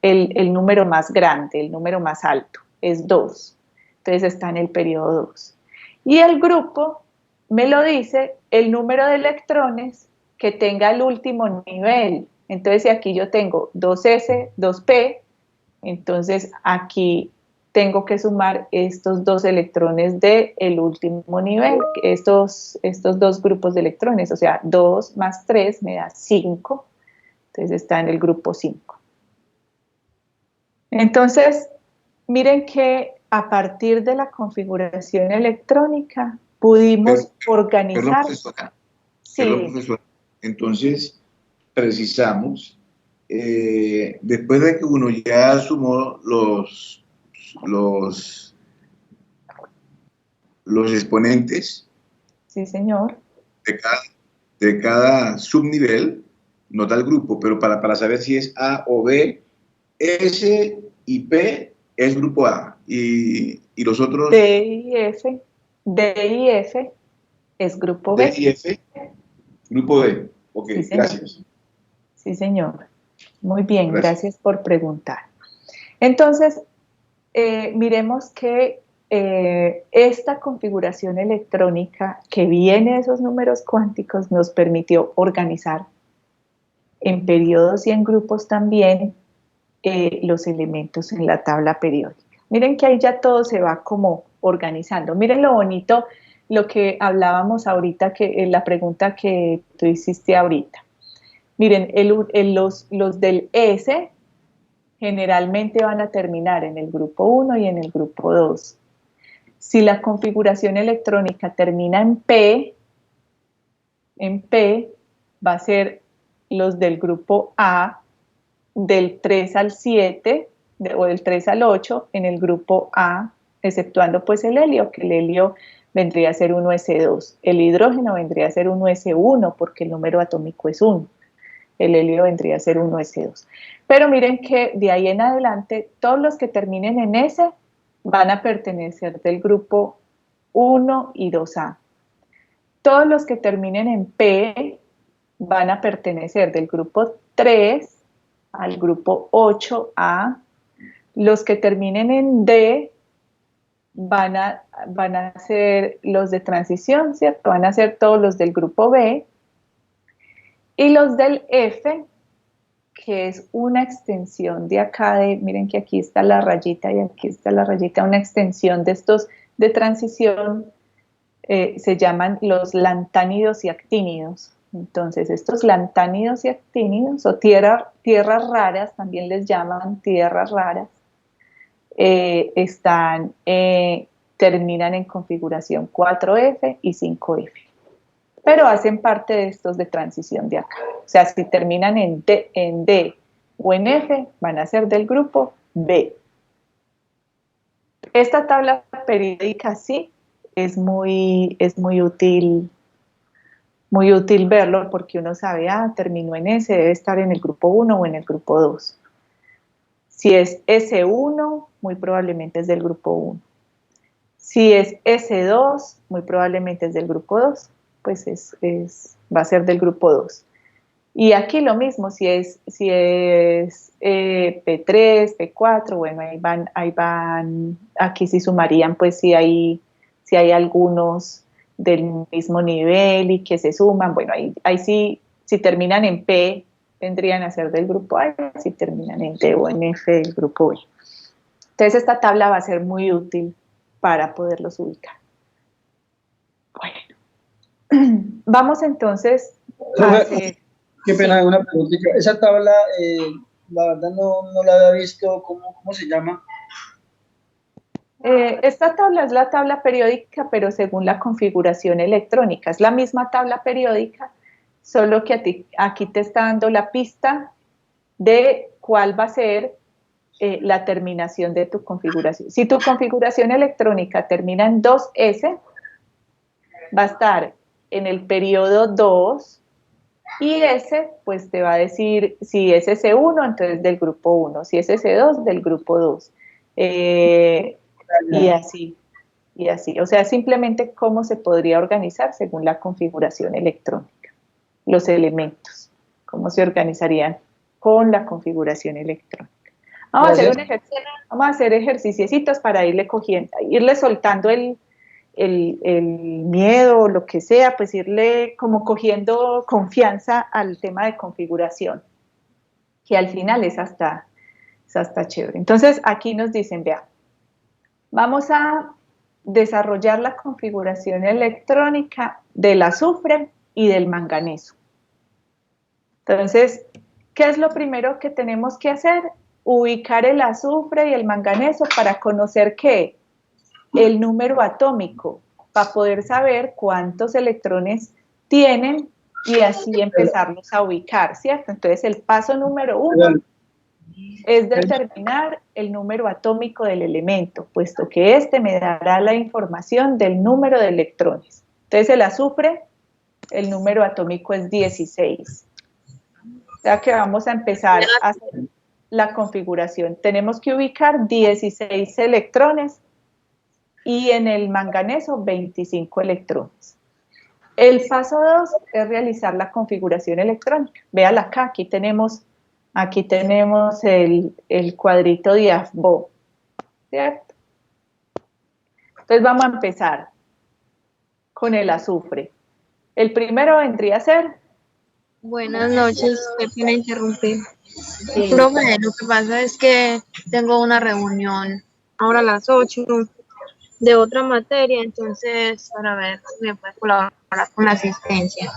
El número más grande, el número más alto, es 2. Entonces está en el periodo 2. Y el grupo me lo dice el número de electrones que tenga el último nivel. Entonces, si aquí yo tengo 2s, 2p, entonces aquí tengo que sumar estos 2 electrones del último nivel, estos 2 grupos de electrones, o sea, 2 más 3 me da 5, Entonces está en el grupo 5. Entonces, miren que a partir de la configuración electrónica pudimos organizar. Perdón, profesora. Entonces, precisamos, después de que uno ya sumó los exponentes, sí, señor, de cada subnivel, nos da el grupo, pero para saber si es A o B, S y P es grupo A, y los otros... D y F es grupo B. D y F, grupo B. Ok, sí, señor. Gracias. Sí, señor. Muy bien, gracias por preguntar. Entonces, miremos que esta configuración electrónica que viene de esos números cuánticos nos permitió organizar en periodos y en grupos también los elementos en la tabla periódica. Miren que ahí ya todo se va como organizando. Miren lo bonito, lo que hablábamos ahorita, que la pregunta que tú hiciste ahorita. Miren, los del S generalmente van a terminar en el grupo 1 y en el grupo 2. Si la configuración electrónica termina en P va a ser los del grupo A del 3 al 7 o del 3 al 8 en el grupo A, exceptuando pues el helio, que el helio vendría a ser 1s2. El hidrógeno vendría a ser 1s1 porque el número atómico es 1. El helio vendría a ser 1s2. Pero miren que de ahí en adelante, todos los que terminen en S van a pertenecer del grupo 1 y 2A. Todos los que terminen en P van a pertenecer del grupo 3 al grupo 8A. Los que terminen en D van a ser los de transición, ¿cierto? Van a ser todos los del grupo B. Y los del F, que es una extensión de acá, miren que aquí está la rayita y aquí está la rayita, una extensión de estos de transición, se llaman los lantánidos y actínidos. Entonces, estos lantánidos y actínidos, o tierras raras, también les llaman tierras raras, terminan en configuración 4F y 5F. Pero hacen parte de estos de transición de acá. O sea, si terminan en D o en F, van a ser del grupo B. Esta tabla periódica sí es muy útil verlo porque uno sabe, terminó en S, debe estar en el grupo 1 o en el grupo 2. Si es S1, muy probablemente es del grupo 1. Si es S2, muy probablemente es del grupo 2. Pues va a ser del grupo 2. Y aquí lo mismo, si es P3, P4, bueno, ahí van, aquí sí sumarían, pues si hay algunos del mismo nivel y que se suman, bueno, ahí sí, si terminan en P, vendrían a ser del grupo A, si terminan en D o en F, del grupo B. Entonces esta tabla va a ser muy útil para poderlos ubicar. Bueno. Vamos entonces a hacer... Qué pena, una pregunta. Esa tabla, la verdad no la había visto. ¿Cómo se llama? Esta tabla es la tabla periódica, pero según la configuración electrónica. Es la misma tabla periódica, solo que aquí te está dando la pista de cuál va a ser la terminación de tu configuración. Si tu configuración electrónica termina en 2S, va a estar en el periodo 2 y S pues te va a decir si es S1 entonces del grupo 1, si es S2 del grupo 2 y así, o sea, simplemente cómo se podría organizar según la configuración electrónica, los elementos, cómo se organizarían con la configuración electrónica. Vamos a hacer ejercicios para irle soltando el miedo o lo que sea, pues irle como cogiendo confianza al tema de configuración, que al final es hasta chévere. Entonces aquí nos dicen, vean, vamos a desarrollar la configuración electrónica del azufre y del manganeso. Entonces, ¿Qué es lo primero que tenemos que hacer? Ubicar el azufre y el manganeso para conocer ¿qué? El número atómico, para poder saber cuántos electrones tienen y así empezarlos a ubicar, ¿cierto? Entonces el paso número 1 es determinar el número atómico del elemento, puesto que este me dará la información del número de electrones. Entonces el azufre, el número atómico es 16. O sea que vamos a empezar a hacer la configuración. Tenemos que ubicar 16 electrones y en el manganeso 25 electrones. El paso 2 es realizar la configuración electrónica. Véala acá, aquí tenemos el cuadrito de AFBO, ¿cierto? Entonces vamos a empezar con el azufre. El primero vendría a ser... Buenas noches, qué pena interrumpir. Profe, lo que pasa es que tengo una reunión ahora a las 8 de otra materia, entonces para ver si me puede colaborar con la asistencia.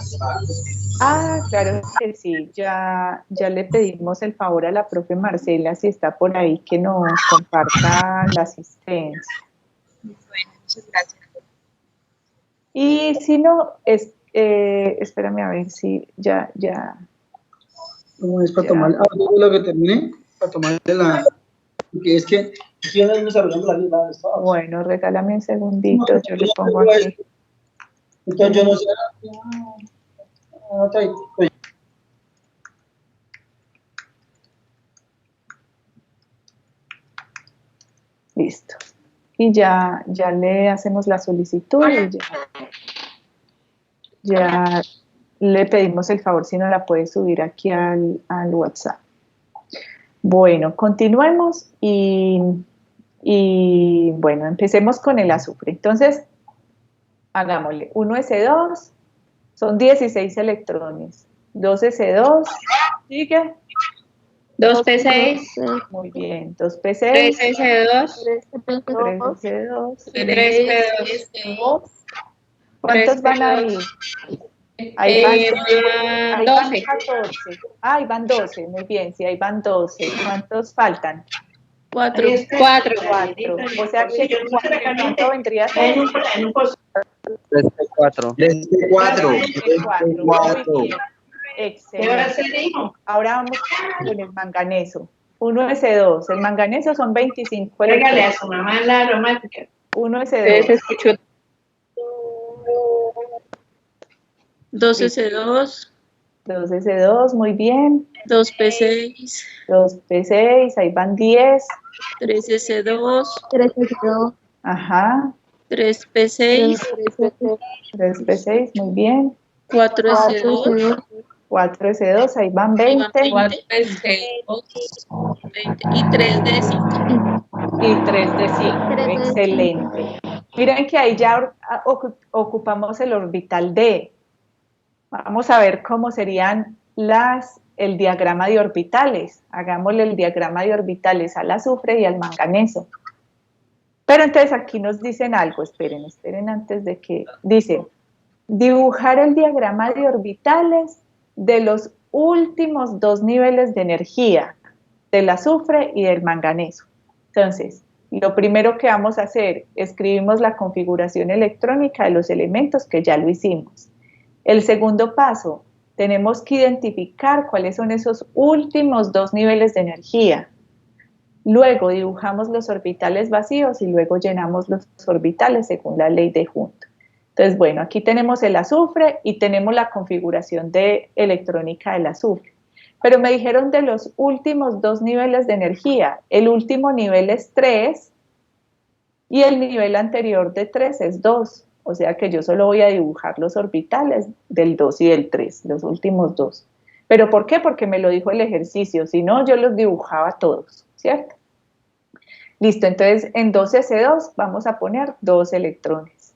Ah, claro que sí, ya le pedimos el favor a la profe Marcela, si está por ahí, que nos comparta la asistencia. Bueno, muchas gracias. Y si no, espérame a ver si ya. ¿Cómo es para tomar? Lo que termine, para tomar porque es que yo no desarrollando la vida. Bueno, regálame un segundito, yo le pongo aquí. Entonces yo no sé. Listo. Y ya le hacemos la solicitud y ya le pedimos el favor si no la puede subir aquí al WhatsApp. Bueno, continuemos y bueno, empecemos con el azufre. Entonces, hagámosle 1s2, son 16 electrones. 2s2, sigue. 2p6. Muy bien, 2p6. 3s2. 3s2. 3p2. ¿Cuántos van ahí? Ahí van 12. 14. Ahí van 12, muy bien, sí, ahí van 12. ¿Cuántos faltan? 4. O sea que ¿cuánto vendría a ser? 3p4. 3p4. Muy bien. Excelente. Ahora vamos con el manganeso. 1s2. El manganeso son 25 electrones. Regale a su mamá la aromática. 1s2. 2s2. 2s2, muy bien. 2p6. 2p6, ahí van 10. 3s2. 3s2. Ajá. 3p6. 3p6, muy bien. 4s2. 4s2, ahí van 20. 4s2. 20. Y 3d5. Y 3d5, excelente. Miren que ahí ya ocupamos el orbital D. Vamos a ver cómo serían el diagrama de orbitales. Hagámosle el diagrama de orbitales al azufre y al manganeso. Pero entonces aquí nos dicen algo, esperen antes de que... Dice, dibujar el diagrama de orbitales de los últimos 2 niveles de energía, del azufre y del manganeso. Entonces, lo primero que vamos a hacer, escribimos la configuración electrónica de los elementos, que ya lo hicimos. El segundo paso, tenemos que identificar cuáles son esos últimos 2 niveles de energía. Luego dibujamos los orbitales vacíos y luego llenamos los orbitales según la ley de Hund. Entonces, bueno, aquí tenemos el azufre y tenemos la configuración electrónica del azufre. Pero me dijeron de los últimos 2 niveles de energía. El último nivel es 3 y el nivel anterior de 3 es 2. O sea que yo solo voy a dibujar los orbitales del 2 y del 3, los últimos 2. ¿Pero por qué? Porque me lo dijo el ejercicio, si no yo los dibujaba todos, ¿cierto? Listo, entonces en 2s2 vamos a poner 2 electrones.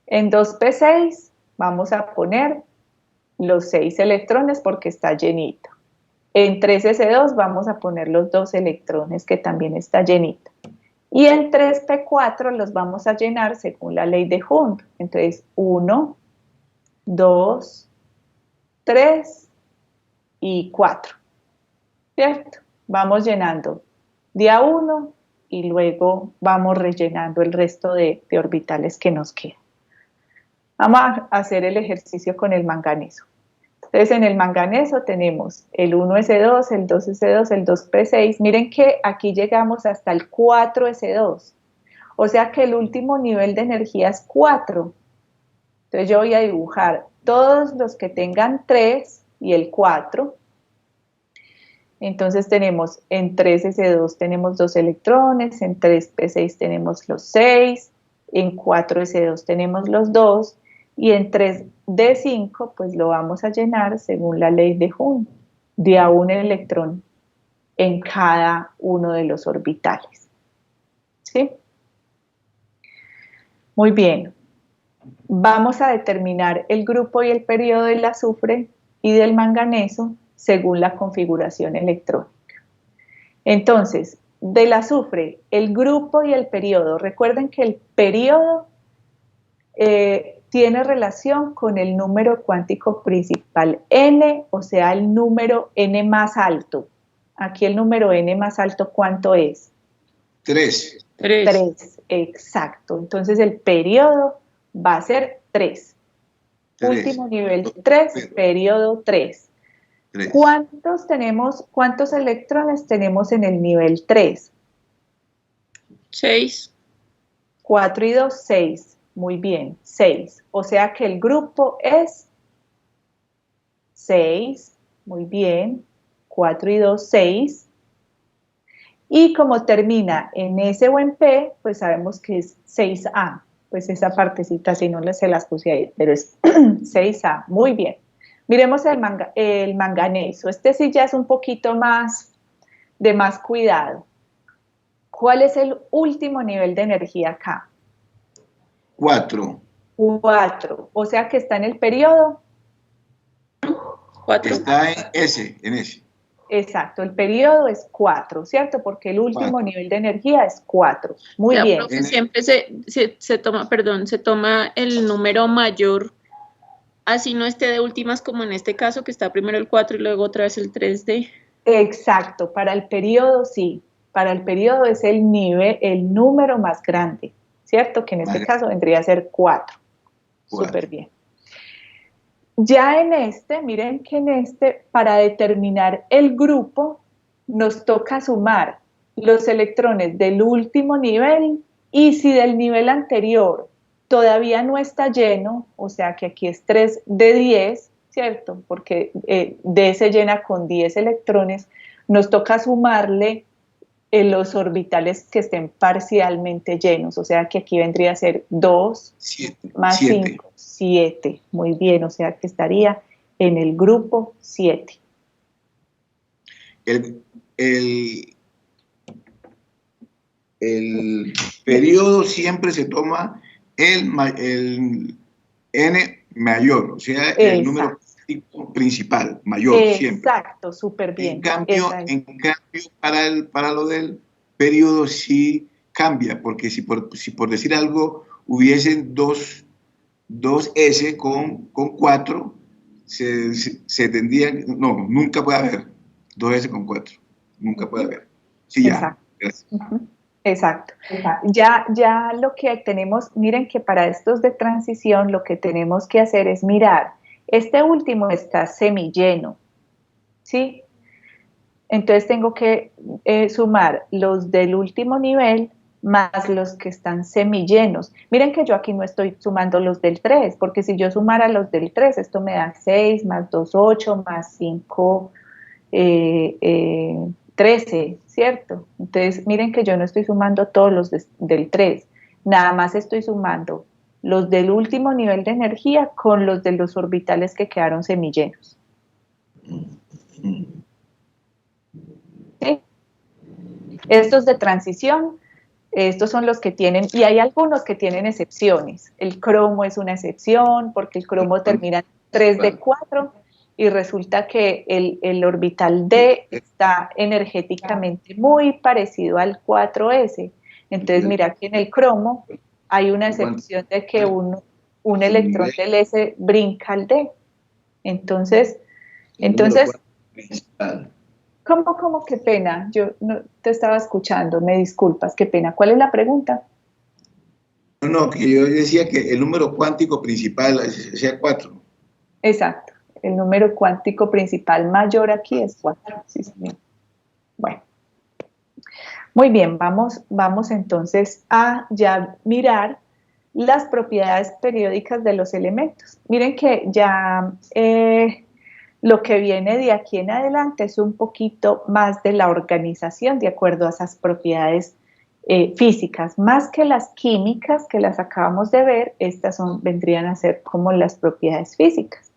En 2p6 vamos a poner los 6 electrones porque está llenito. En 3s2 vamos a poner los 2 electrones que también está llenito. Y en 3p4 los vamos a llenar según la ley de Hund. Entonces 1, 2, 3 y 4. ¿cierto? Vamos llenando día 1 y luego vamos rellenando el resto de orbitales que nos quedan. Vamos a hacer el ejercicio con el manganeso. Entonces, en el manganeso tenemos el 1s2, el 2s2, el 2p6. Miren que aquí llegamos hasta el 4s2. O sea que el último nivel de energía es 4. Entonces, yo voy a dibujar todos los que tengan 3 y el 4. Entonces, tenemos en 3s2 tenemos 2 electrones, en 3p6 tenemos los 6, en 4s2 tenemos los 2, y en 3d5 pues lo vamos a llenar según la ley de Hund, de a un electrón en cada uno de los orbitales. ¿Sí? Muy bien. Vamos a determinar el grupo y el periodo del azufre y del manganeso según la configuración electrónica. Entonces, del azufre, el grupo y el periodo. Recuerden que el periodo tiene relación con el número cuántico principal n, o sea, el número n más alto. Aquí el número n más alto, ¿cuánto es? 3. 3, exacto. Entonces el periodo va a ser 3. Último nivel 3, periodo 3. ¿Cuántos electrones tenemos en el nivel 3? 6. 4 y 2, 6. Muy bien, 6. O sea que el grupo es 6. Muy bien. 4 y 2, 6. Y como termina en S o en P, pues sabemos que es 6A. Pues esa partecita, si no se las puse ahí, pero es 6A. Muy bien. Miremos el manganeso. Este sí ya es un poquito más de más cuidado. ¿Cuál es el último nivel de energía acá? 4. 4. O sea que está en el periodo. 4. Está en S. Exacto, el periodo es 4, ¿cierto? Porque el último nivel de energía es 4. Muy bien. Profe, siempre se toma, perdón, se toma el número mayor, así no esté de últimas, como en este caso, que está primero el 4 y luego otra vez el 3D. Exacto, para el periodo sí. Para el periodo es el número más grande, ¿cierto? Que en este caso vendría a ser 4. Súper bien. Ya en miren que en para determinar el grupo, nos toca sumar los electrones del último nivel, y si del nivel anterior todavía no está lleno, o sea que aquí es 3 de 10, ¿cierto? Porque D se llena con 10 electrones, nos toca sumarle los orbitales que estén parcialmente llenos, o sea que aquí vendría a ser 2 más 5, 7. Muy bien, o sea que estaría en el grupo 7. El periodo siempre se toma el N mayor, o sea, el número principal, mayor, siempre. Exacto, súper bien. En cambio para lo del periodo sí cambia, porque si por decir algo hubiesen dos S con 4, se tendrían, no, nunca puede haber 2 S con 4, nunca puede haber. Sí, ya. Exacto. Gracias. Exacto. Ya lo que tenemos, miren que para estos de transición lo que tenemos que hacer es mirar, este último está semilleno, ¿sí? Entonces tengo que sumar los del último nivel más los que están semillenos. Miren que yo aquí no estoy sumando los del 3, porque si yo sumara los del 3, esto me da 6, más 2, 8, más 5, 13, ¿cierto? Entonces, miren que yo no estoy sumando todos los del 3, nada más estoy sumando los del último nivel de energía con los de los orbitales que quedaron semillenos. ¿Sí? Estos de transición, estos son los que tienen, y hay algunos que tienen excepciones. El cromo es una excepción, porque el cromo termina en 3D4, y resulta que el orbital D está energéticamente muy parecido al 4S. Entonces, mira que en el cromo hay una excepción de que un electrón del S brinca al D. Entonces ¿Cómo? Qué pena. Yo no te estaba escuchando. Me disculpas. Qué pena. ¿Cuál es la pregunta? No, que yo decía que el número cuántico principal sea 4. Exacto. El número cuántico principal mayor aquí es 4. Sí, señor. Bueno. Muy bien, vamos entonces a ya mirar las propiedades periódicas de los elementos. Miren que ya lo que viene de aquí en adelante es un poquito más de la organización de acuerdo a esas propiedades físicas, más que las químicas que las acabamos de ver, estas vendrían a ser como las propiedades físicas.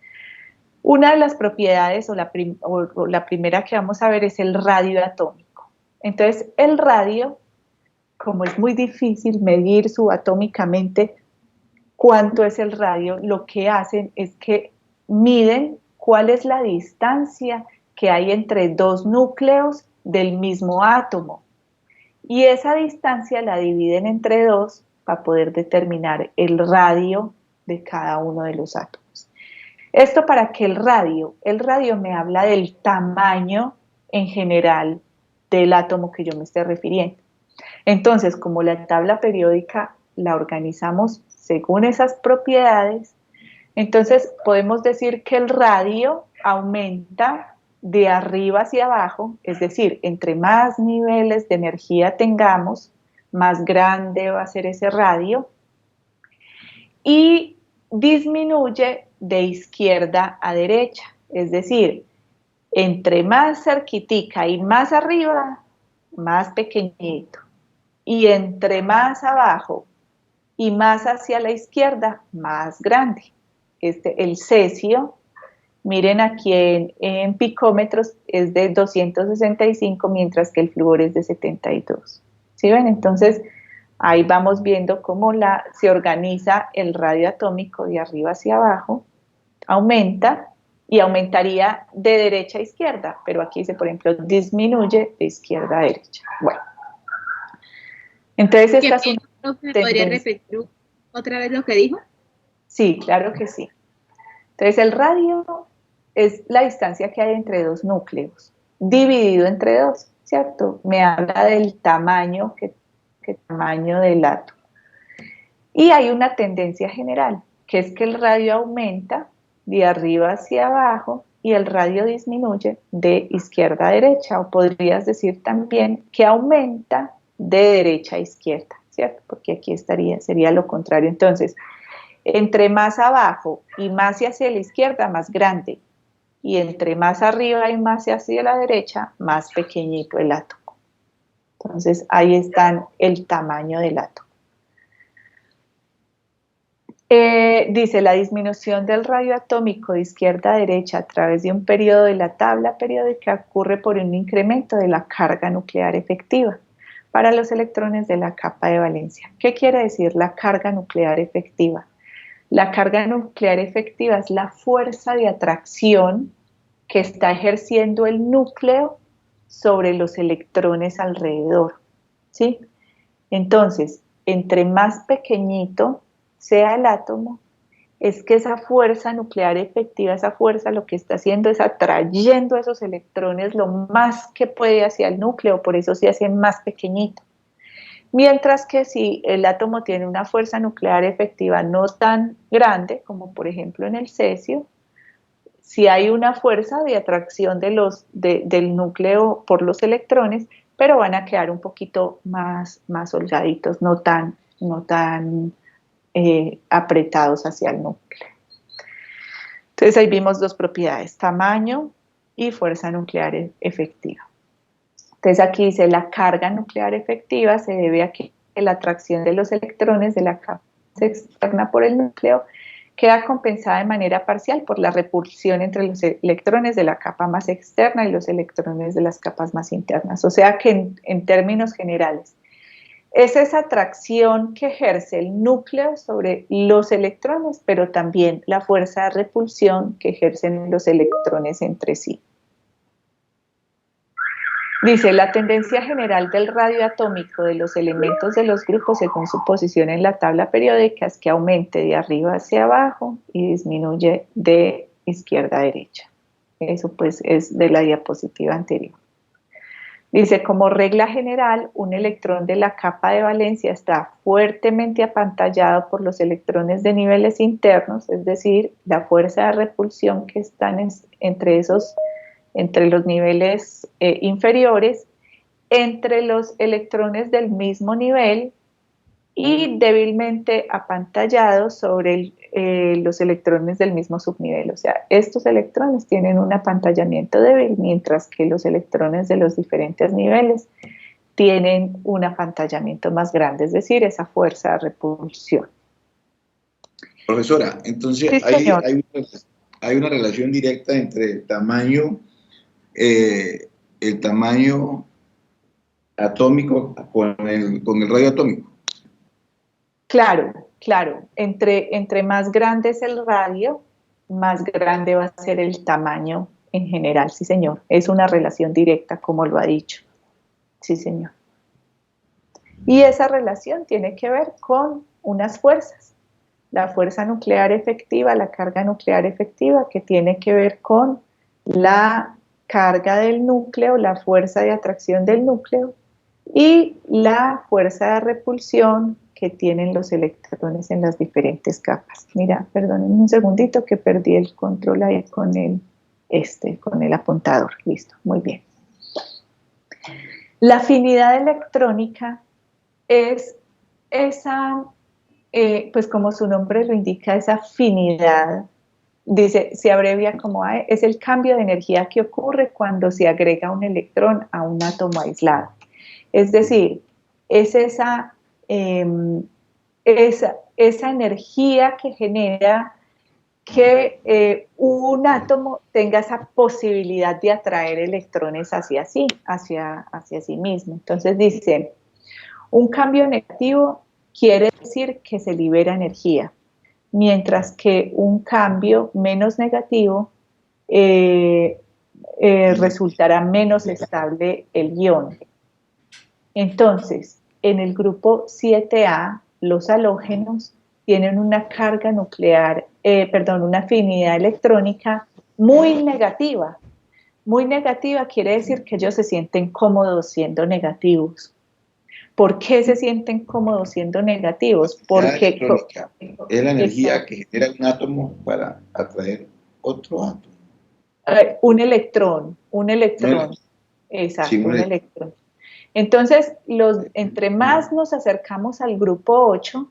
Una de las propiedades o la primera que vamos a ver es el radio atómico. Entonces, el radio, como es muy difícil medir subatómicamente cuánto es el radio, lo que hacen es que miden cuál es la distancia que hay entre dos núcleos del mismo átomo. Y esa distancia la dividen entre dos para poder determinar el radio de cada uno de los átomos. Esto para que el radio me habla del tamaño en general del átomo que yo me esté refiriendo. Entonces, como la tabla periódica la organizamos según esas propiedades, entonces podemos decir que el radio aumenta de arriba hacia abajo, es decir, entre más niveles de energía tengamos, más grande va a ser ese radio, y disminuye de izquierda a derecha, es decir, entre más cerquitica y más arriba, más pequeñito, y entre más abajo y más hacia la izquierda, más grande. El cesio, miren aquí en picómetros, es de 265, mientras que el flúor es de 72. ¿Sí ven? Entonces, ahí vamos viendo cómo se organiza el radio atómico de arriba hacia abajo, aumenta y aumentaría de derecha a izquierda, pero aquí dice, por ejemplo, disminuye de izquierda a derecha. Bueno, entonces esta es una ¿Podría repetir otra vez lo que dijo? Sí, claro que sí. Entonces el radio es la distancia que hay entre dos núcleos, dividido entre dos, ¿cierto? Me habla del tamaño, que tamaño del átomo. Y hay una tendencia general, que es que el radio aumenta de arriba hacia abajo y el radio disminuye de izquierda a derecha, o podrías decir también que aumenta de derecha a izquierda, ¿cierto? Porque aquí sería lo contrario. Entonces, entre más abajo y más hacia la izquierda, más grande, y entre más arriba y más hacia la derecha, más pequeñito el átomo. Entonces, ahí está el tamaño del átomo. Dice, la disminución del radio atómico de izquierda a derecha a través de un periodo de la tabla periódica ocurre por un incremento de la carga nuclear efectiva para los electrones de la capa de valencia. ¿Qué quiere decir la carga nuclear efectiva? La carga nuclear efectiva es la fuerza de atracción que está ejerciendo el núcleo sobre los electrones alrededor, ¿sí? Entonces, entre más pequeñito sea el átomo, es que esa fuerza nuclear efectiva, esa fuerza lo que está haciendo es atrayendo esos electrones lo más que puede hacia el núcleo, por eso se hace más pequeñito. Mientras que si el átomo tiene una fuerza nuclear efectiva no tan grande, como por ejemplo en el cesio, si hay una fuerza de atracción del núcleo por los electrones, pero van a quedar un poquito más holgaditos, no tan apretados hacia el núcleo. Entonces ahí vimos dos propiedades, tamaño y fuerza nuclear efectiva. Entonces aquí dice la carga nuclear efectiva se debe a que la atracción de los electrones de la capa externa por el núcleo queda compensada de manera parcial por la repulsión entre los electrones de la capa más externa y los electrones de las capas más internas. O sea que en términos generales, es esa atracción que ejerce el núcleo sobre los electrones, pero también la fuerza de repulsión que ejercen los electrones entre sí. Dice, la tendencia general del radio atómico de los elementos de los grupos según su posición en la tabla periódica es que aumente de arriba hacia abajo y disminuye de izquierda a derecha. Eso pues es de la diapositiva anterior. Dice, como regla general, un electrón de la capa de valencia está fuertemente apantallado por los electrones de niveles internos, es decir, la fuerza de repulsión que están entre los niveles inferiores, entre los electrones del mismo nivel y débilmente apantallados sobre los electrones del mismo subnivel. O sea, estos electrones tienen un apantallamiento débil, mientras que los electrones de los diferentes niveles tienen un apantallamiento más grande, es decir, esa fuerza de repulsión. Profesora, entonces Sí, señor. hay una relación directa entre el tamaño atómico con el radio atómico. Claro, claro. Entre más grande es el radio, más grande va a ser el tamaño en general, sí, señor. Es una relación directa, como lo ha dicho. Sí, señor. Y esa relación tiene que ver con unas fuerzas. La fuerza nuclear efectiva, la carga nuclear efectiva, que tiene que ver con la carga del núcleo, la fuerza de atracción del núcleo, y la fuerza de repulsión que tienen los electrones en las diferentes capas. Mira, perdónenme un segundito que perdí el control ahí con el apuntador. Listo, muy bien. La afinidad electrónica es esa, pues como su nombre lo indica, esa afinidad, dice, se abrevia como A, es el cambio de energía que ocurre cuando se agrega un electrón a un átomo aislado. Es decir, es esa energía que genera que un átomo tenga esa posibilidad de atraer electrones hacia sí mismo. Entonces dice, un cambio negativo quiere decir que se libera energía, mientras que un cambio menos negativo resultará menos estable el ion. Entonces, en el grupo 7A, los halógenos tienen una carga nuclear, una afinidad electrónica muy negativa. Muy negativa quiere decir que ellos se sienten cómodos siendo negativos. ¿Por qué se sienten cómodos siendo negativos? Porque es la energía que genera un átomo para atraer otro átomo. Un electrón. Exacto, sí, un electrón. Entonces, entre más nos acercamos al grupo 8,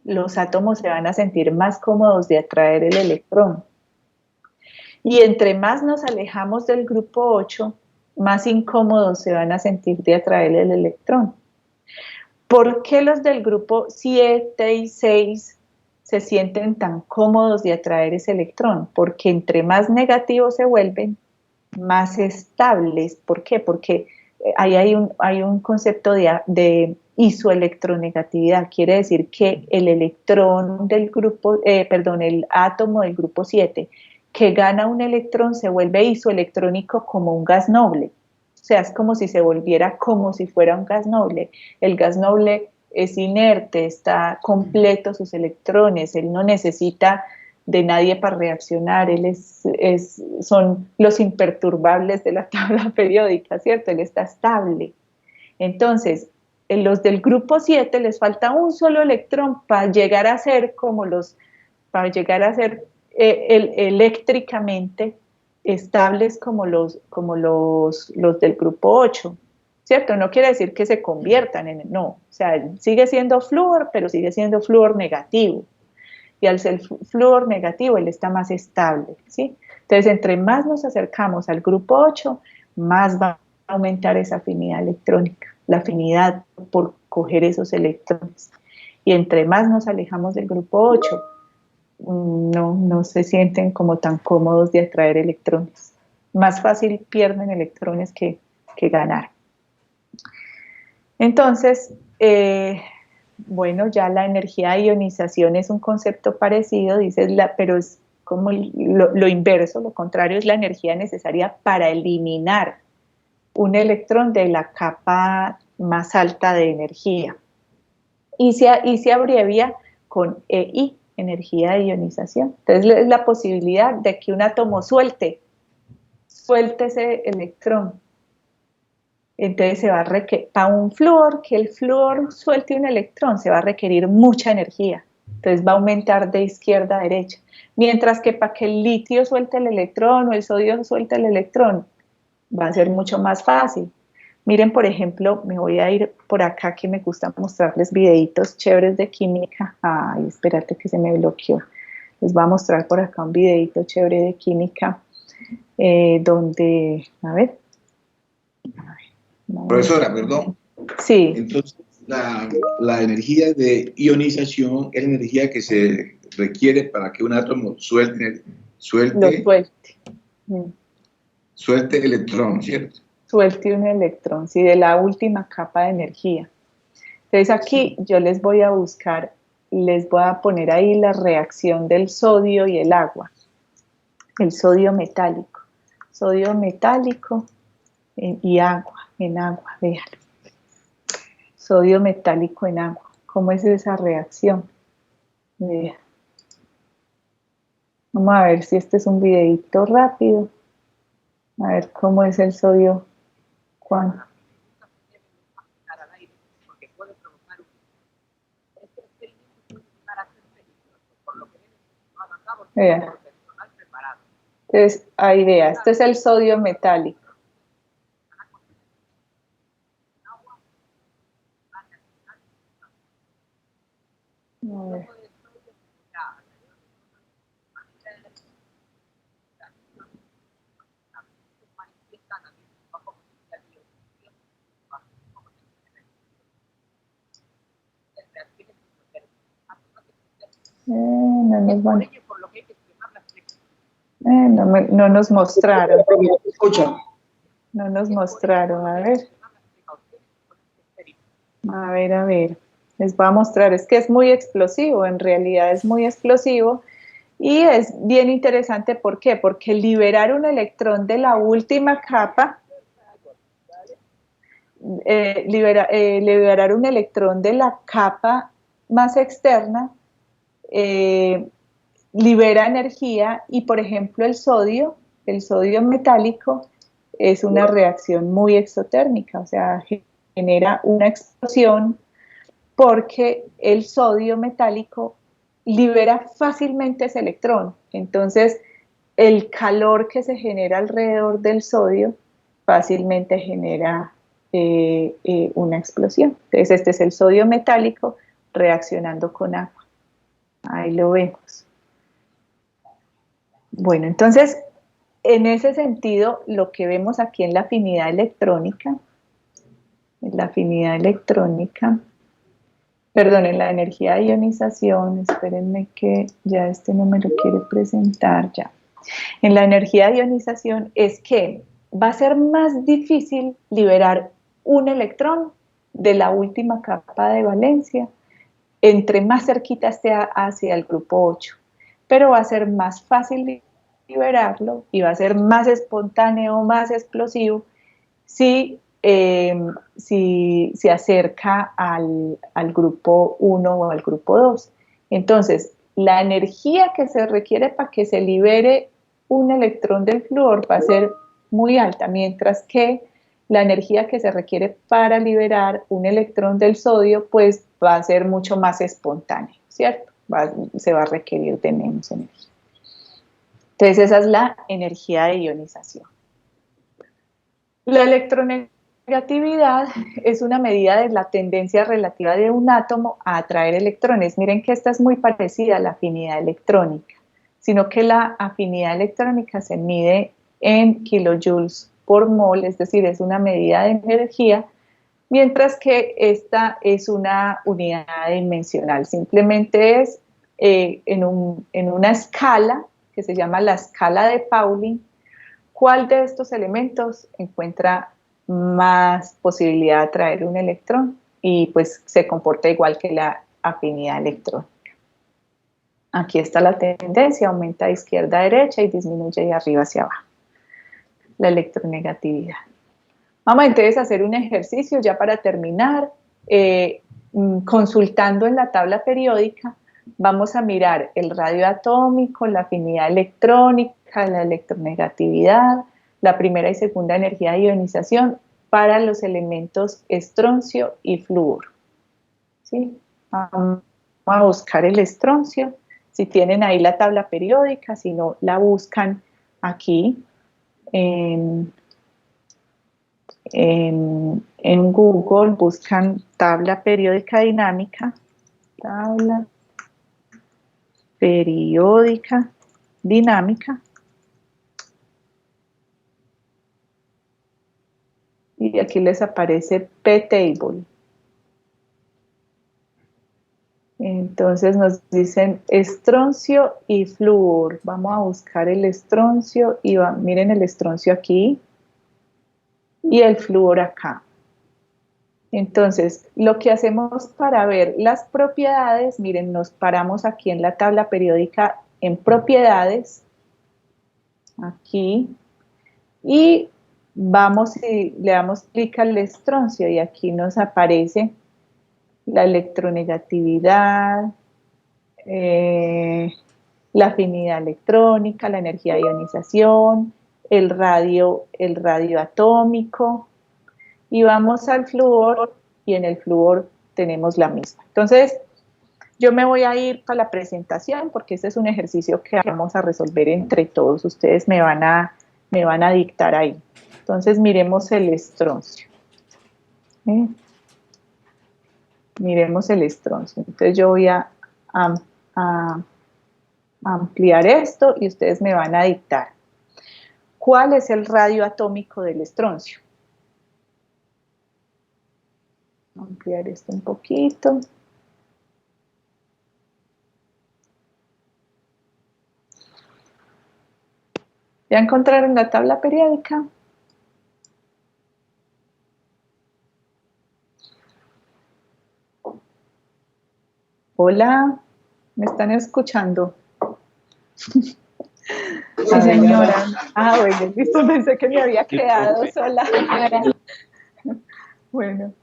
los átomos se van a sentir más cómodos de atraer el electrón. Y entre más nos alejamos del grupo 8, más incómodos se van a sentir de atraer el electrón. ¿Por qué los del grupo 7 y 6 se sienten tan cómodos de atraer ese electrón? Porque entre más negativos se vuelven, más estables. ¿Por qué? Porque ahí hay un concepto de isoelectronegatividad. Quiere decir que el electrón del grupo, el átomo del grupo 7 que gana un electrón se vuelve isoelectrónico como un gas noble. O sea, es como si se volviera como si fuera un gas noble. El gas noble es inerte, está completo sus electrones, él no necesita de nadie para reaccionar, son los imperturbables de la tabla periódica, ¿cierto? Él está estable. Entonces, los del grupo 7 les falta un solo electrón para llegar a ser eléctricamente estables como los del grupo 8, ¿cierto? No quiere decir que se conviertan no, o sea, sigue siendo flúor, pero sigue siendo flúor negativo. Y al ser flúor negativo, él está más estable, ¿sí? Entonces, entre más nos acercamos al grupo 8, más va a aumentar esa afinidad electrónica, la afinidad por coger esos electrones. Y entre más nos alejamos del grupo 8, no se sienten como tan cómodos de atraer electrones. Más fácil pierden electrones que ganar. Entonces, bueno, ya la energía de ionización es un concepto parecido, pero es como lo inverso, lo contrario es la energía necesaria para eliminar un electrón de la capa más alta de energía. Y se abrevia con EI, energía de ionización. Entonces es la posibilidad de que un átomo suelte ese electrón. Entonces se va a requerir, para un flúor, que el flúor suelte un electrón, se va a requerir mucha energía. Entonces va a aumentar de izquierda a derecha. Mientras que para que el litio suelte el electrón o el sodio suelte el electrón, va a ser mucho más fácil. Miren, por ejemplo, me voy a ir por acá que me gusta mostrarles videitos chéveres de química. Ay, espérate que se me bloqueó. Les voy a mostrar por acá un videito chévere de química donde, a ver. Profesora, perdón. Sí. Entonces, la energía de ionización es la energía que se requiere para que un átomo suelte electrón, ¿cierto? Suelte un electrón, sí, de la última capa de energía. Entonces aquí yo les voy a buscar, les voy a poner ahí la reacción del sodio y el agua. El sodio metálico y agua, en agua, vean. Sodio metálico en agua. ¿Cómo es esa reacción? Vean. Vamos a ver si este es un videito rápido. A ver cómo es el sodio. ¿Cuándo? Vean. Entonces, ahí vea, este es el sodio metálico. A ver. No nos mostraron. No nos mostraron, a ver. A ver. Les voy a mostrar, es que es muy explosivo, en realidad es muy explosivo y es bien interesante, ¿por qué? Porque liberar un electrón de la última capa, liberar un electrón de la capa más externa, libera energía y, por ejemplo, el sodio metálico es una reacción muy exotérmica, o sea, genera una explosión porque el sodio metálico libera fácilmente ese electrón. Entonces, el calor que se genera alrededor del sodio fácilmente genera una explosión. Entonces, este es el sodio metálico reaccionando con agua. Ahí lo vemos. Bueno, entonces, en ese sentido, lo que vemos aquí en la afinidad electrónica, en la energía de ionización, espérenme que ya este no me lo quiere presentar ya. En la energía de ionización es que va a ser más difícil liberar un electrón de la última capa de valencia, entre más cerquita esté hacia el grupo 8, pero va a ser más fácil liberarlo y va a ser más espontáneo, más explosivo si se acerca al grupo 1 o al grupo 2. Entonces, la energía que se requiere para que se libere un electrón del flúor va a ser muy alta, mientras que la energía que se requiere para liberar un electrón del sodio, pues va a ser mucho más espontáneo, ¿cierto? Se va a requerir de menos energía. Entonces, esa es la energía de ionización. La electronegatividad es una medida de la tendencia relativa de un átomo a atraer electrones. Miren que esta es muy parecida a la afinidad electrónica, sino que la afinidad electrónica se mide en kilojoules por mol, es decir, es una medida de energía, mientras que esta es una unidad dimensional. Simplemente es en una escala que se llama la escala de Pauling, cuál de estos elementos encuentra más posibilidad de atraer un electrón y pues se comporta igual que la afinidad electrónica. Aquí está la tendencia, aumenta de izquierda a derecha y disminuye de arriba hacia abajo. La electronegatividad. Vamos entonces a hacer un ejercicio ya para terminar. Consultando en la tabla periódica, vamos a mirar el radio atómico, la afinidad electrónica, la electronegatividad, la primera y segunda energía de ionización, para los elementos estroncio y flúor. ¿Sí? Vamos a buscar el estroncio. Si tienen ahí la tabla periódica, si no, la buscan aquí en Google, buscan tabla periódica dinámica, tabla periódica dinámica, y aquí les aparece P-Table. Entonces nos dicen estroncio y flúor. Vamos a buscar el estroncio y miren el estroncio aquí y el flúor acá. Entonces, lo que hacemos para ver las propiedades, miren, nos paramos aquí en la tabla periódica en propiedades, aquí, y vamos y le damos clic al estroncio y aquí nos aparece la electronegatividad, la afinidad electrónica, la energía de ionización, el radio atómico, y vamos al flúor y en el flúor tenemos la misma. Entonces, yo me voy a ir para la presentación porque este es un ejercicio que vamos a resolver entre todos. Ustedes me van a dictar ahí. Entonces, miremos el estroncio. Miremos el estroncio. Entonces, yo voy a ampliar esto y ustedes me van a dictar. ¿Cuál es el radio atómico del estroncio? Ampliar esto un poquito. ¿Ya encontraron la tabla periódica? Hola, ¿me están escuchando? Sí, señora. Ah, bueno, listo, pensé que me había quedado sola. Bueno,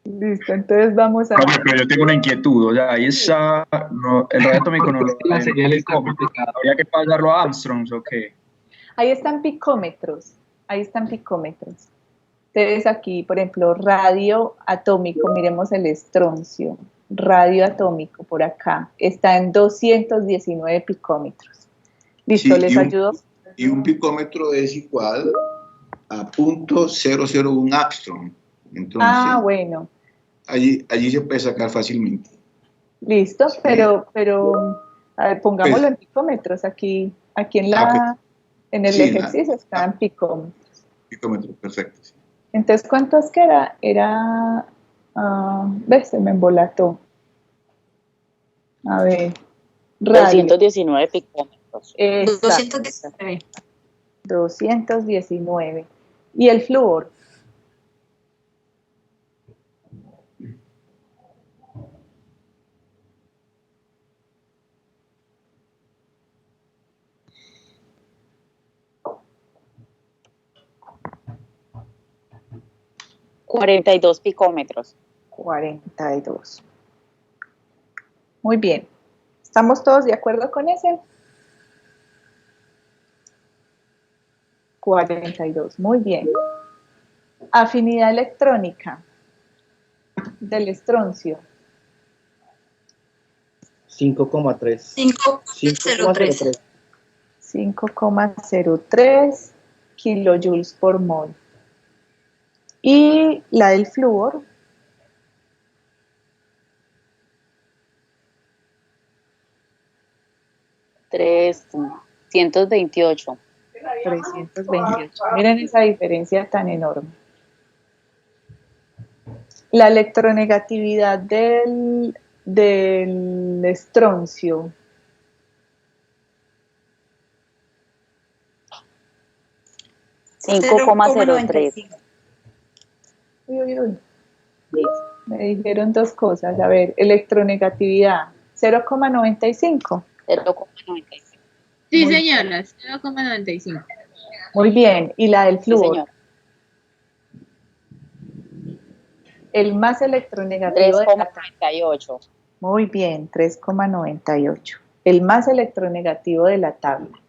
listo, entonces vamos a... Pero yo tengo una inquietud, o sea, ahí está, el radio atómico no lo habría que pasarlo a Armstrong, ¿o qué? Ahí están picómetros, Entonces aquí, por ejemplo, radio atómico, miremos el estroncio, radio atómico por acá, está en 219 picómetros. Listo, sí, ¿les ayudo? Y un picómetro es igual a .001 Armstrong. Entonces, bueno. Allí se puede sacar fácilmente. Listo, sí. pero a ver, pongámoslo en picómetros aquí en el ejercicio están picómetros. Picómetros, perfecto. Sí. Entonces, ¿cuántos que era? Era, se me embolató. A ver, radio. 219 picómetros. Exacto. 219. 219. ¿Y el flúor? $42 picómetros. 42. Muy bien. ¿Estamos todos de acuerdo con ese? 42. Muy bien. Afinidad electrónica del estroncio. 5,3. 5,03. 5,03 kilojoules por mol. Y la del flúor. 328. 328. Miren esa diferencia tan enorme. La electronegatividad del estroncio. 5,03. Uy. Me dijeron dos cosas. A ver, electronegatividad. 0,95. 0,95. Sí, señora, 0,95. Muy bien. ¿Y la del flúor? Sí, El más electronegativo. 3,98. Muy bien, 3,98. El más electronegativo de la tabla.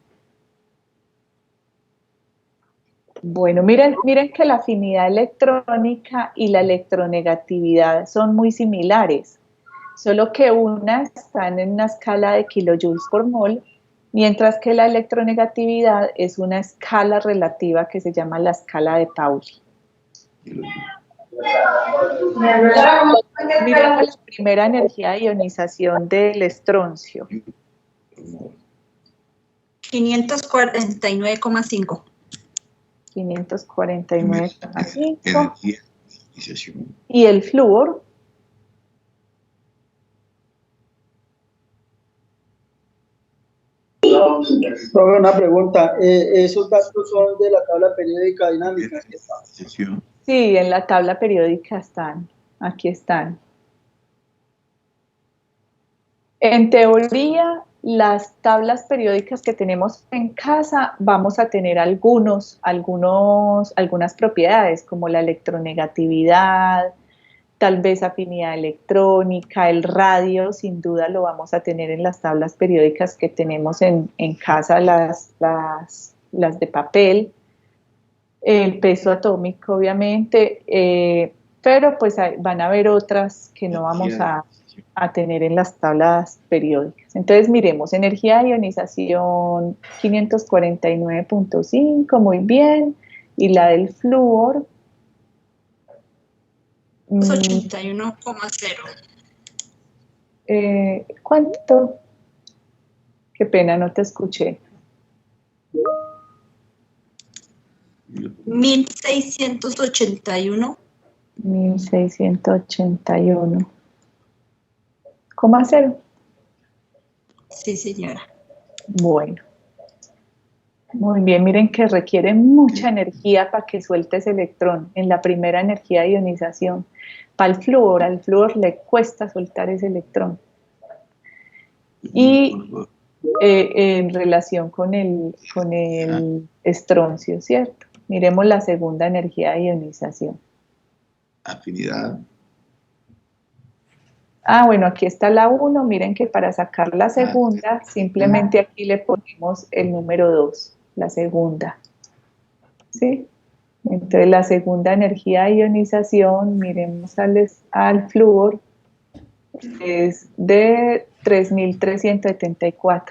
Bueno, miren que la afinidad electrónica y la electronegatividad son muy similares, solo que unas están en una escala de kilojoules por mol, mientras que la electronegatividad es una escala relativa que se llama la escala de Pauli. Miremos la primera energía de ionización del estroncio. 549,5. 549,5. ¿Y el flúor? Profe, una pregunta. ¿Esos datos son de la tabla periódica dinámica? Sí, en la tabla periódica están. Aquí están. En teoría, las tablas periódicas que tenemos en casa vamos a tener algunas propiedades, como la electronegatividad, tal vez afinidad electrónica, el radio, sin duda lo vamos a tener en las tablas periódicas que tenemos en casa, las de papel, el peso atómico, obviamente, pero pues van a haber otras que no vamos a tener en las tablas periódicas. Entonces miremos, energía de ionización 549.5, muy bien, y la del flúor 81,0. ¿Cuánto? Qué pena, no te escuché. 1681. 1681,0. Sí, señora. Bueno. Muy bien, miren que requiere mucha energía para que suelte ese electrón en la primera energía de ionización. Para el flúor, al flúor le cuesta soltar ese electrón. Y en relación con el estroncio, ¿cierto? Miremos la segunda energía de ionización. Afinidad. Bueno, aquí está la 1. Miren que para sacar la segunda, simplemente aquí le ponemos el número 2, la segunda. ¿Sí? Entonces, la segunda energía de ionización, miremos al flúor, es de 3.374.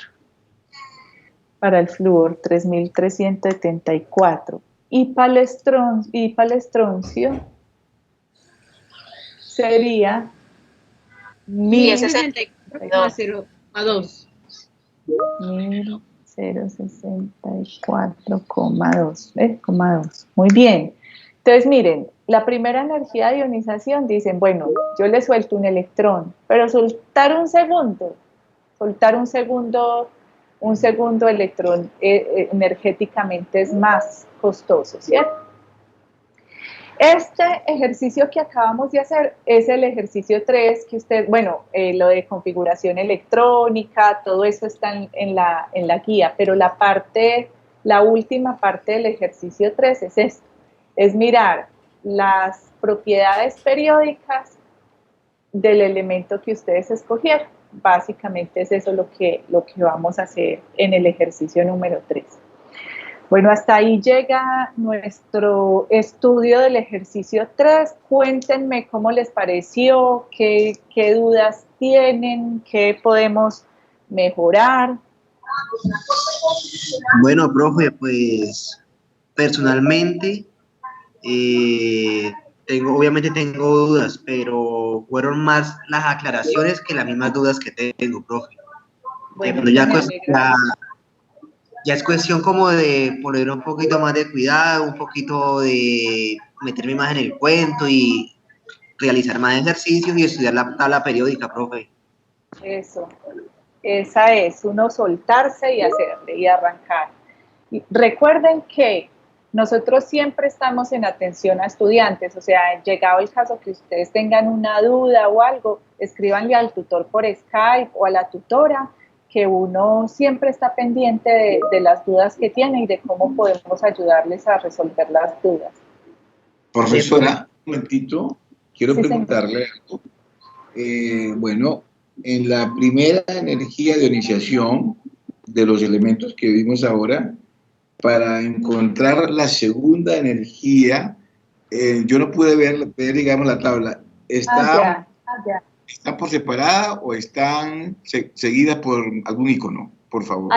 Para el flúor, 3.374. Y para el estroncio sería 1064,2. 1064,2. Muy bien. Entonces, miren, la primera energía de ionización dicen, bueno, yo le suelto un electrón, pero soltar un segundo electrón energéticamente es más costoso, ¿cierto? Este ejercicio que acabamos de hacer es el ejercicio 3, que usted, bueno, lo de configuración electrónica, todo eso está en la guía, pero la última parte del ejercicio 3 es esto, es mirar las propiedades periódicas del elemento que ustedes escogieron. Básicamente es eso lo que vamos a hacer en el ejercicio número 3. Bueno, hasta ahí llega nuestro estudio del ejercicio 3. Cuéntenme cómo les pareció, qué dudas tienen, qué podemos mejorar. Bueno, profe, pues personalmente obviamente tengo dudas, pero fueron más las aclaraciones que las mismas dudas que tengo, profe. Bueno, ya es cuestión como de poner un poquito más de cuidado, un poquito de meterme más en el cuento y realizar más ejercicios y estudiar la tabla periódica, profe. Eso, esa es, uno soltarse y hacerle y arrancar. Y recuerden que nosotros siempre estamos en atención a estudiantes, o sea, llegado el caso que ustedes tengan una duda o algo, escríbanle al tutor por Skype o a la tutora, que uno siempre está pendiente de las dudas que tiene y de cómo podemos ayudarles a resolver las dudas. Profesora, un momentito, quiero preguntarle algo. Bueno, en la primera energía de ionización de los elementos que vimos ahora, para encontrar la segunda energía, yo no pude ver, digamos, la tabla. ¿Están por separada o están seguidas por algún icono? Por favor.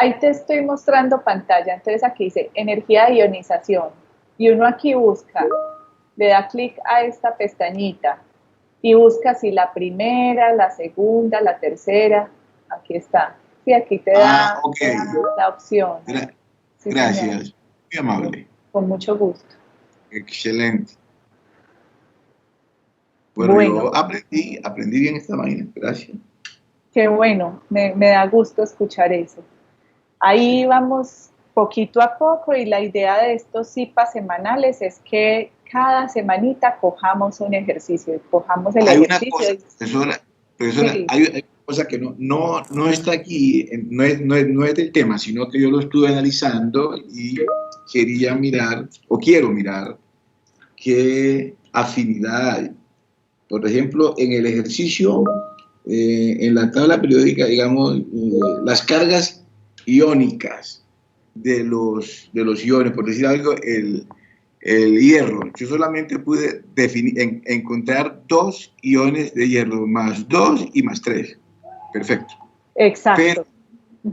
Ahí te estoy mostrando pantalla. Entonces aquí dice energía de ionización. Y uno aquí busca, le da clic a esta pestañita y busca si la primera, la segunda, la tercera. Aquí está. Sí, aquí te da, okay, te da la opción. Sí, gracias. Muy amable. Con mucho gusto. Excelente. Bueno, yo aprendí bien esta vaina. Gracias. Qué bueno. Me da gusto escuchar eso. Ahí vamos poquito a poco y la idea de estos CIPA semanales es que cada semanita cojamos un ejercicio, cojamos el ejercicio. Una cosa, profesora, sí. hay una cosa que no está aquí, no es del tema, sino que yo lo estuve analizando y quería mirar, o quiero mirar, qué afinidad hay. Por ejemplo, en el ejercicio, en la tabla periódica, digamos, las cargas iónicas de los iones, por decir algo, el hierro. Yo solamente pude encontrar 2 iones de hierro, más 2 y más 3. Perfecto. Exacto.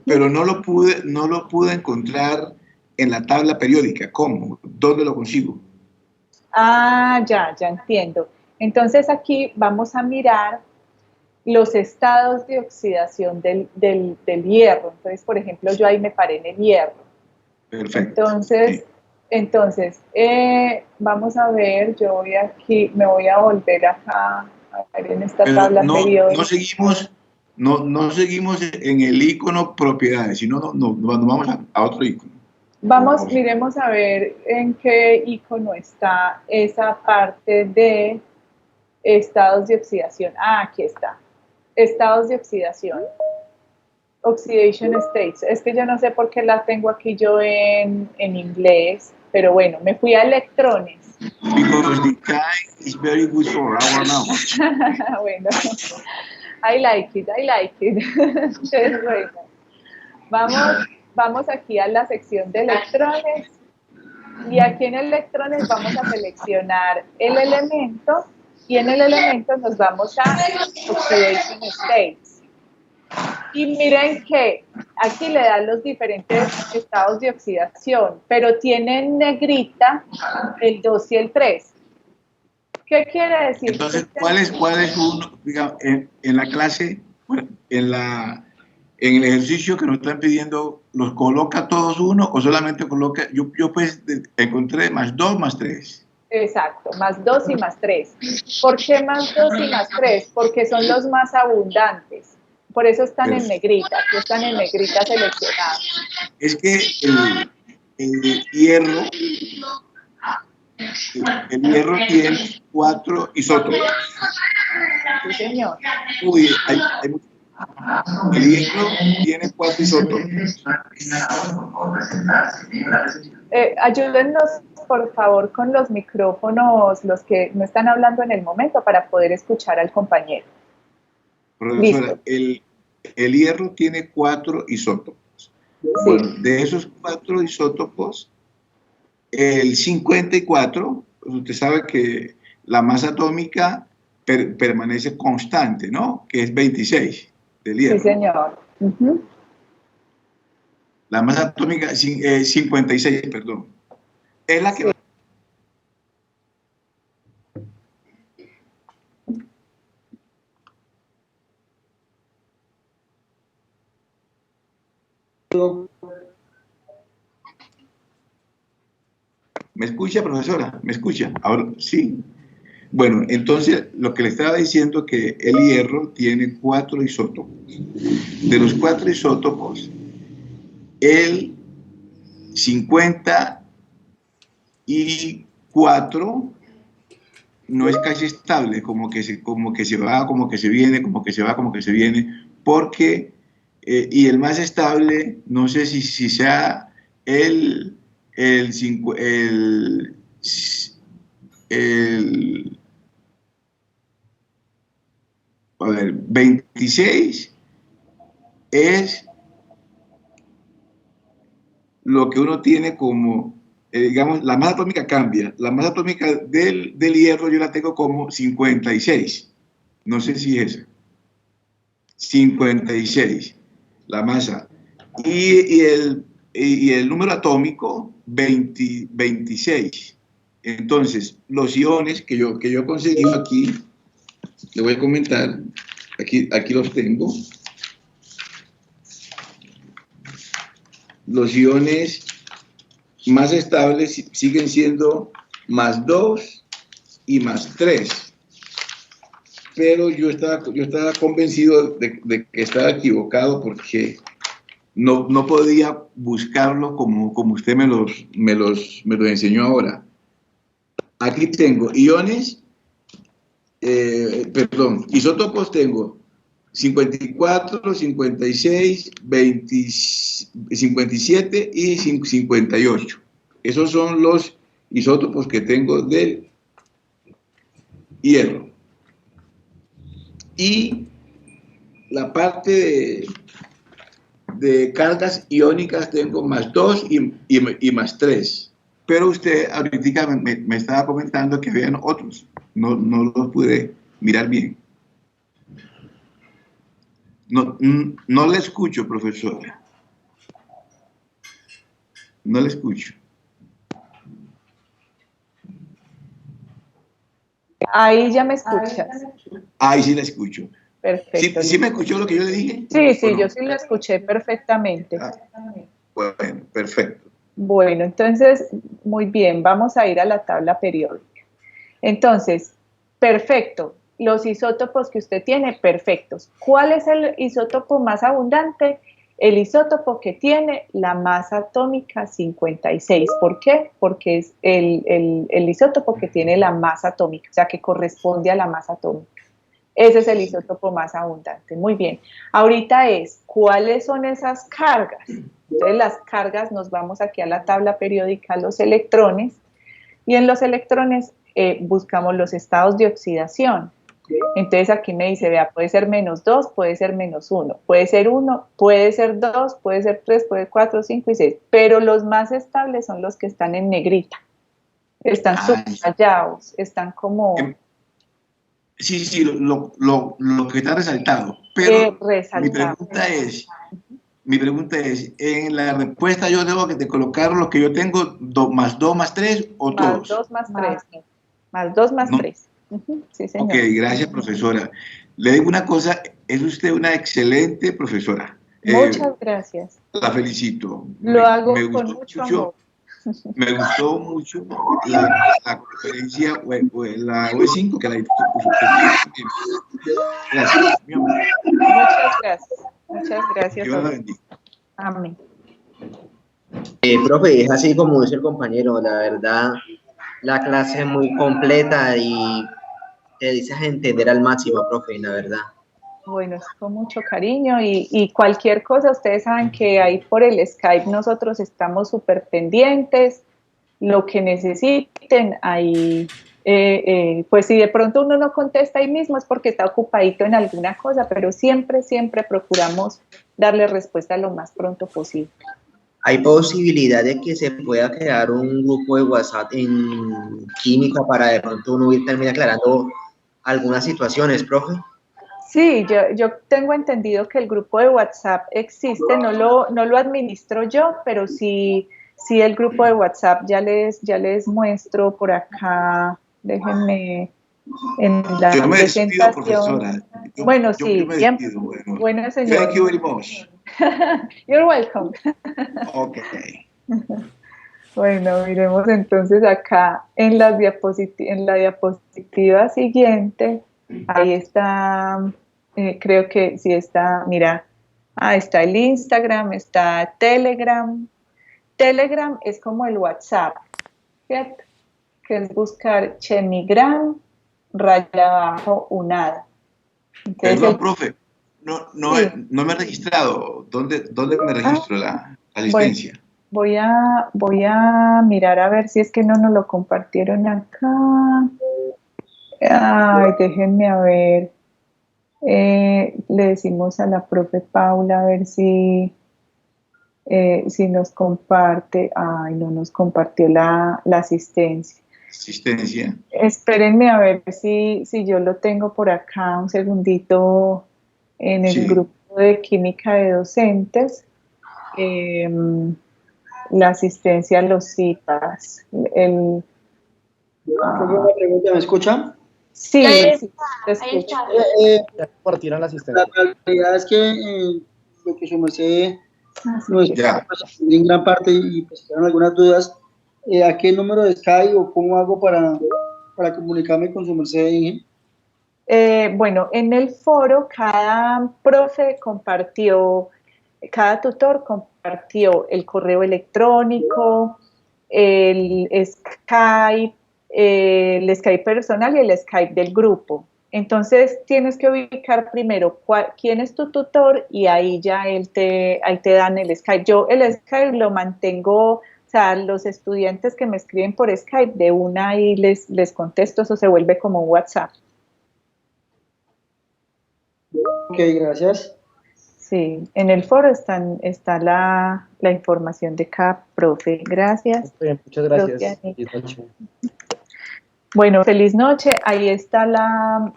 Pero no lo pude encontrar en la tabla periódica. ¿Cómo? ¿Dónde lo consigo? Ya entiendo. Entonces aquí vamos a mirar los estados de oxidación del hierro. Entonces, por ejemplo, yo ahí me paré en el hierro. Perfecto. Entonces, vamos a ver, yo voy aquí, me voy a volver acá, a ver en esta tabla periódica. No seguimos en el icono propiedades, sino nos vamos a otro icono. Miremos a ver en qué icono está esa parte de estados de oxidación. Aquí está. Estados de oxidación. Oxidation states. Es que yo no sé por qué la tengo aquí yo en inglés, pero bueno, me fui a electrones. Because the time is very good for our now. Bueno, I like it. Entonces, bueno, vamos aquí a la sección de electrones y aquí en electrones vamos a seleccionar el elemento y en el elemento nos vamos a oxidation states. Y miren que aquí le dan los diferentes estados de oxidación, pero tienen negrita el 2 y el 3. ¿Qué quiere decir? Entonces, ¿cuál es uno, digamos, en la clase, en el ejercicio que nos están pidiendo, los coloca todos uno o solamente coloca, yo pues encontré más 2 más 3? Exacto, más 2 y más 3. ¿Por qué más 2 y más 3? Porque son los más abundantes. Por eso están en negrita, están en negrita seleccionados. Es que el hierro tiene 4 isótopos. Sí, señor. Uy, el hierro tiene 4 isótopos. Ayúdennos, por favor, con los micrófonos, los que no están hablando en el momento, para poder escuchar al compañero. Profesora, el hierro tiene 4 isótopos. Sí. Bueno, de esos 4 isótopos, el 54, pues usted sabe que la masa atómica permanece constante, ¿no? Que es 26 del hierro. Sí, señor. La masa atómica 56, perdón. Es la que... Sí. ¿Me escucha, profesora? ¿Me escucha? Ahora sí. Bueno, entonces lo que le estaba diciendo es que el hierro tiene 4 isótopos. De los 4 isótopos, el 54 no es casi estable, como que se va, como que se viene, como que se va, como que se viene, porque, y el más estable, no sé si sea el 26 es lo que uno tiene como, digamos, la masa atómica cambia. La masa atómica del hierro yo la tengo como 56. No sé si es esa. 56, la masa. Y el número atómico, 26. Entonces, los iones que yo he conseguido aquí, le voy a comentar, aquí los tengo. Los iones más estables siguen siendo +2 y +3. Pero yo estaba convencido de que estaba equivocado porque no podía buscarlo como usted me los enseñó ahora. Aquí tengo iones, isótopos tengo 54, 56, 20, 57 y 58. Esos son los isótopos que tengo del hierro. Y la parte de cargas iónicas tengo +2 y +3. Pero usted ahorita me estaba comentando que habían otros. No los pude mirar bien. No le escucho, profesora. No le escucho. Ahí ya me escuchas. Ahí sí la escucho. Perfecto. ¿Sí me escuchó lo que yo le dije? Sí, yo sí lo escuché perfectamente. Bueno, perfecto. Bueno, entonces, muy bien, vamos a ir a la tabla periódica. Entonces, perfecto, los isótopos que usted tiene, perfectos. ¿Cuál es el isótopo más abundante? El isótopo que tiene la masa atómica 56. ¿Por qué? Porque es el isótopo que tiene la masa atómica, o sea, que corresponde a la masa atómica. Ese es el isótopo más abundante. Muy bien. Ahorita ¿cuáles son esas cargas? Entonces, las cargas, nos vamos aquí a la tabla periódica, los electrones, y en los electrones buscamos los estados de oxidación. Entonces, aquí me dice, vea, puede ser -2, puede ser -1, puede ser 1, puede ser 2, puede ser 3, puede ser 4, 5 y 6, pero los más estables son los que están en negrita. Están subrayados, están como... Sí, lo que está resaltado. Pero mi pregunta es, en la respuesta yo debo de colocar lo que yo tengo, +2, +3 o todos. +2, +3. +2, +3. Sí, señor. Ok, gracias, profesora. Le digo una cosa, es usted una excelente profesora. Muchas gracias. La felicito. Lo hago con mucho amor. Me gustó mucho la conferencia, la UE5, que la Gracias. Muchas gracias. Muchas gracias. Dios la bendiga. Amén. Profe, es así como dice el compañero, la verdad, la clase es muy completa y te dices a entender al máximo, profe, la verdad. Bueno, es con mucho cariño y cualquier cosa, ustedes saben que ahí por el Skype nosotros estamos súper pendientes, lo que necesiten, ahí, pues si de pronto uno no contesta ahí mismo es porque está ocupadito en alguna cosa, pero siempre procuramos darle respuesta lo más pronto posible. ¿Hay posibilidad de que se pueda crear un grupo de WhatsApp en química para de pronto uno ir también aclarando algunas situaciones, profe? Sí, yo tengo entendido que el grupo de WhatsApp existe, no lo administro yo, pero sí el grupo de WhatsApp ya les muestro por acá, déjenme en la yo me presentación. Despido, profesora. Bueno, sí, bien. Bueno, señor. Thank you very much. You're welcome. Okay. Bueno, miremos entonces acá en la diapositiva siguiente, ahí está, creo que sí está, mira, está el Instagram, está Telegram. Telegram es como el WhatsApp, ¿cierto? Que es buscar Chemigram _UNAD. Perdón, profe, no me he registrado. ¿Dónde me registro la licencia? Voy a mirar a ver si es que no nos lo compartieron acá. Ay, déjenme a ver. Le decimos a la profe Paula a ver si si nos comparte, ay, no nos compartió la asistencia. Asistencia. Espérenme a ver si yo lo tengo por acá un segundito en el grupo de química de docentes. La asistencia a los citas. Una pregunta, ¿me escuchan? Sí, sí, te escucho. Ya compartieron la asistencia. La realidad es que lo que su merced nos explica, pues, en gran parte, y pues quedaron algunas dudas. ¿A qué número de Skype o cómo hago para comunicarme con su merced, Inge? Bueno, en el foro cada profe compartió, cada tutor compartió el correo electrónico, el Skype personal y el Skype del grupo. Entonces tienes que ubicar primero quién es tu tutor y ahí ya ahí te dan el Skype. Yo el Skype lo mantengo, o sea, los estudiantes que me escriben por Skype de una y les contesto, eso se vuelve como un WhatsApp. Ok, gracias. Sí, en el foro está la información de cada profe. Gracias. Muchas gracias. Bueno, feliz noche. Ahí está la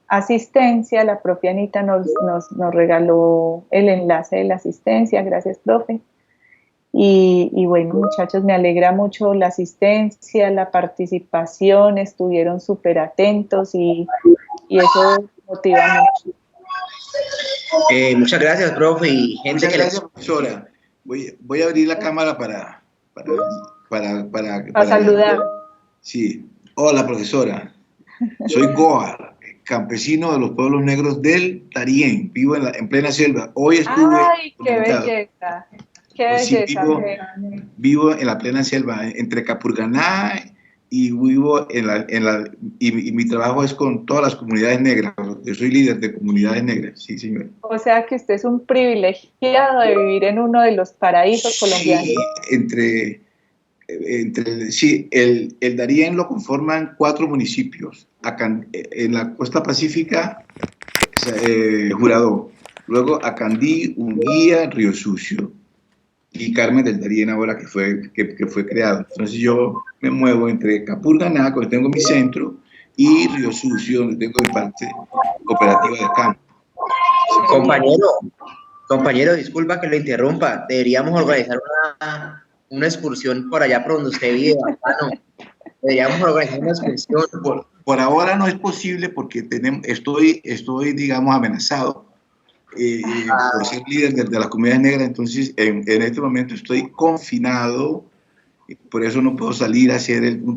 asistencia. La propia Anita nos regaló el enlace de la asistencia. Gracias, profe. Y bueno, muchachos, me alegra mucho la asistencia, la participación. Estuvieron súper atentos y eso motiva mucho. Muchas gracias, profe, y gente muchas gracias, profesora. Voy a abrir la cámara para saludar. Sí. Hola, profesora. Soy Goar, campesino de los pueblos negros del Darién. Vivo en plena selva. Hoy estuve... ¡Ay, qué belleza! ¡Qué belleza! Vivo en la plena selva, entre Capurganá y vivo y mi trabajo es con todas las comunidades negras. Yo soy líder de comunidades negras, sí, señor. O sea que usted es un privilegiado de vivir en uno de los paraísos colombianos. Sí, el Darién lo conforman 4 municipios. Acá, en la costa pacífica, Jurado. Luego Acandí, Unguía, Río Sucio. Y Carmen del Darién ahora que fue creado. Entonces yo me muevo entre Capurganá, donde tengo mi centro, y Río Sucio, donde tengo mi parte cooperativa de campo. Compañero, disculpa que lo interrumpa. Deberíamos organizar una excursión por allá por donde usted vive, hermano. Deberíamos organizar una excursión. Por ahora no es posible porque estoy digamos, amenazado. Por ser líder de las comunidades negras, entonces en este momento estoy confinado, por eso no puedo salir a hacer un